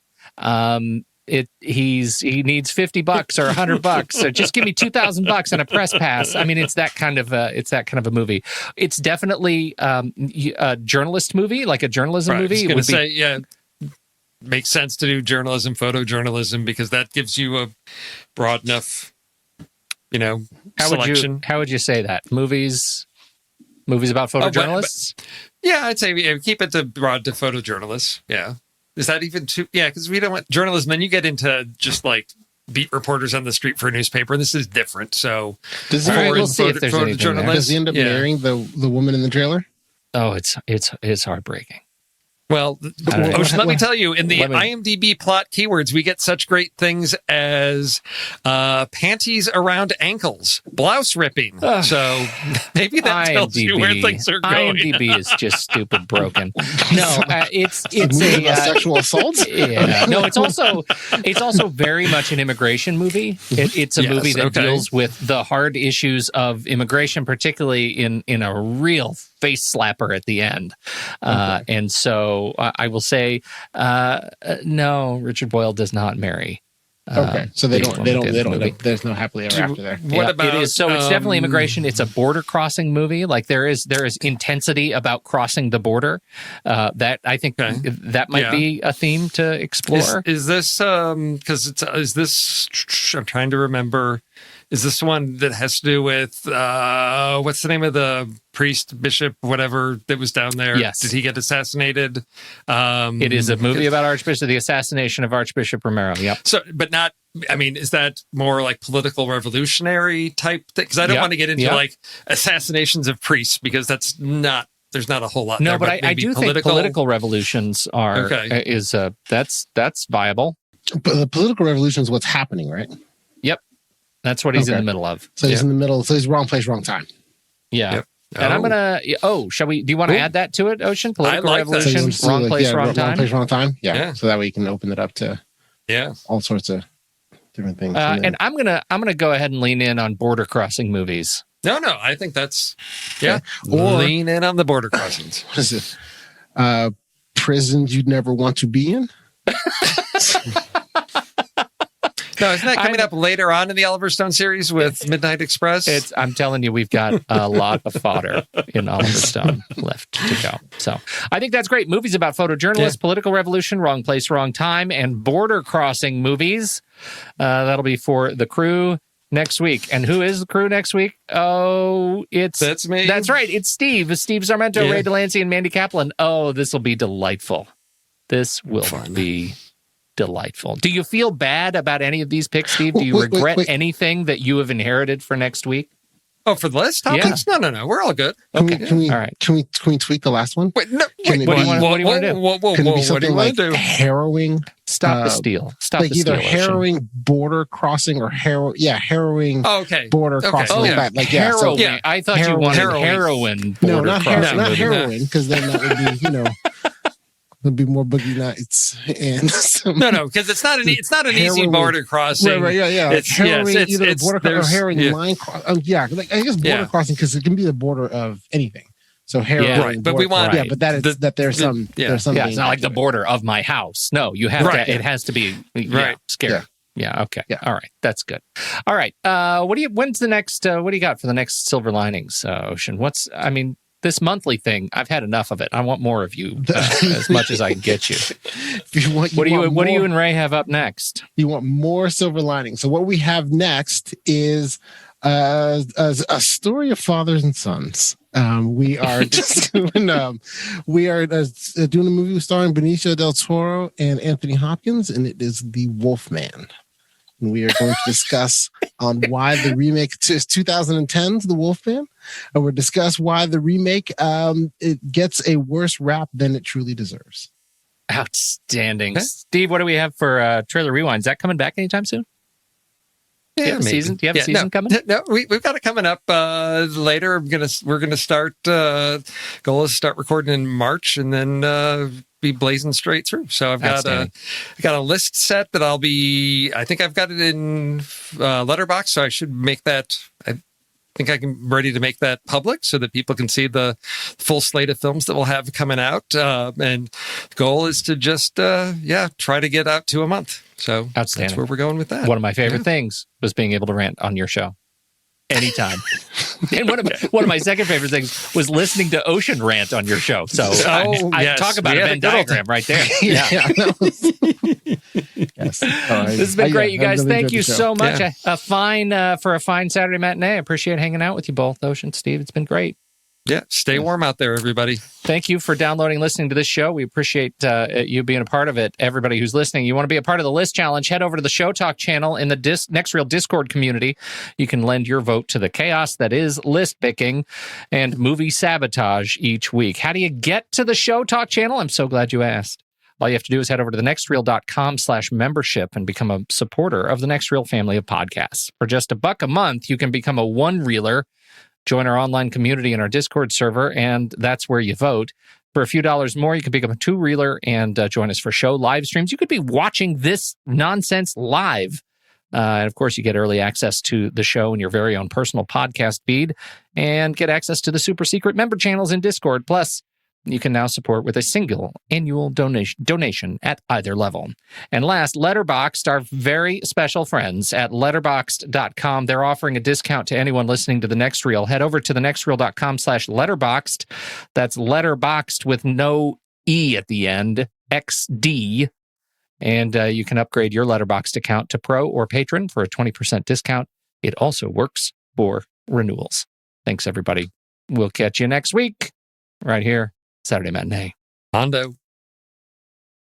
He needs $50 or $100, so just give me $2,000 and a press pass. I mean, it's that kind of a movie. It's definitely a journalist movie, like a journalism movie. I was going to say, makes sense to do journalism, photojournalism, because that gives you a broad enough, selection. How would you say that? Movies about photojournalists? I'd say keep it broad to photojournalists. Yeah. Is that even too? Yeah, because we don't want journalism. Then you get into just like beat reporters on the street for a newspaper. This is different. So we'll see if there's anything there. Does he end up marrying the woman in the trailer? Oh, it's heartbreaking. Well, Ocean, let me tell you, in the IMDb plot keywords, we get such great things as panties around ankles, blouse ripping. So maybe that tells you where things are going. IMDb is just stupid broken. No, it's a sexual assault. Yeah, no, it's also very much an immigration movie. It's a movie that deals with the hard issues of immigration, particularly in a real face slapper at the end. And so I will say, no, Richard Boyle does not marry. So they don't. There's no happily ever after there. What about it is? So it's definitely immigration. It's a border crossing movie. Like there is intensity about crossing the border. That I think that might be a theme to explore. Is this because is this? I'm trying to remember. Is this one that has to do with what's the name of the priest, bishop, whatever that was down there? Yes. Did he get assassinated? It is a movie about the assassination of Archbishop Romero. Yep. So, but not. I mean, is that more like political revolutionary type thing? Because I don't want to get into like assassinations of priests because that's not. There's not a whole lot. No, there, but I do think political revolutions are that's viable. But the political revolution is what's happening, right? Yep. That's what he's in the middle of. So he's in the middle. So he's wrong place, wrong time. Yeah. Yep. And I'm gonna. Shall we? Do you want to add that to it, Ocean? Political revolution, so wrong place, wrong time. Wrong place, wrong time. Yeah. So that way you can open it up to all sorts of different things. And I'm gonna go ahead and lean in on border crossing movies. No, I think that's or lean in on the border crossings. What is it? Prisons you'd never want to be in. No, isn't that coming up later on in the Oliver Stone series with Midnight Express? I'm telling you, we've got a lot of fodder in Oliver Stone left to go. So I think that's great. Movies about photojournalists, political revolution, wrong place, wrong time, and border crossing movies. That'll be for the crew next week. And who is the crew next week? Oh, that's me. That's right. It's Steve. Steve Sarmento, Ray Delancey, and Mandy Kaplan. Oh, this will be delightful. This will be delightful. Do you feel bad about any of these picks, Steve? Do you regret anything that you have inherited for next week? Oh, for the list topics? Yeah. No. We're all good. Okay. All right. Can we tweak the last one? What do you want to do? What do you want to do? Harrowing. Stop the steal. Stop like the steal. Either harrowing border crossing or harrowing border crossing. Like harrowing. So, I thought you wanted heroin border crossing. Not heroin, because then that would be, there'll be more boogie nights and no, because it's not an easy border crossing. Right, yeah. It's harrowing, either border or harrowing line. I guess border crossing because it can be the border of anything. So harrowing, right? But we want, but there's some. It's not like the border of my house. No, you have to. It has to be scary. Yeah. Okay. Yeah. All right. That's good. All right. When's the next? What do you got for the next Silver Linings, Ocean? This monthly thing, I've had enough of it. I want more of you, as much as I can get you. What do you and Ray have up next? You want more Silver Linings. So what we have next is a story of fathers and sons. We are just doing doing a movie starring Benicio del Toro and Anthony Hopkins, and it is The Wolfman. And we are going to discuss on why the remake is 2010's The Wolfman, and we'll discuss why the remake it gets a worse rap than it truly deserves. Outstanding. Okay. Steve, what do we have for Trailer Rewind? Is that coming back anytime soon? Do you have a season coming? No, we've got it coming up later. We're gonna start. Goal is to start recording in March, and then be blazing straight through. So I've got a list set that I think I've got it in Letterboxd, so I should make that. I think I'm ready to make that public so that people can see the full slate of films that we'll have coming out. And the goal is to just try to get out 2 a month. So that's where we're going with that. One of my favorite things was being able to rant on your show anytime. And one of my second favorite things was listening to Ocean rant on your show. So I talk about a Venn diagram right there. Yes. This has been great, you guys. Thank you so much. Yeah. For a fine Saturday matinee. I appreciate hanging out with you both, Ocean, Steve. It's been great. Yeah, stay warm out there, everybody. Thank you for downloading and listening to this show. We appreciate you being a part of it. Everybody who's listening, you want to be a part of the List Challenge, head over to the Show Talk channel in the Next Reel Discord community. You can lend your vote to the chaos that is list picking and movie sabotage each week. How do you get to the Show Talk channel? I'm so glad you asked. All you have to do is head over to thenextreel.com/membership and become a supporter of the Next Reel family of podcasts. For just $1 a month, you can become a one-reeler. Join our online community in our Discord server, and that's where you vote. For a few dollars more, you can become a two-reeler and join us for show live streams. You could be watching this nonsense live And of course, you get early access to the show in your very own personal podcast feed and get access to the super secret member channels in Discord. Plus, you can now support with a single annual donation at either level. And last, Letterboxd, our very special friends at letterboxd.com. They're offering a discount to anyone listening to The Next Reel. Head over to thenextreel.com/letterboxd. That's letterboxd with no E at the end, XD. And you can upgrade your Letterboxd account to Pro or Patron for a 20% discount. It also works for renewals. Thanks, everybody. We'll catch you next week right here, Saturday Matinee. Hondo.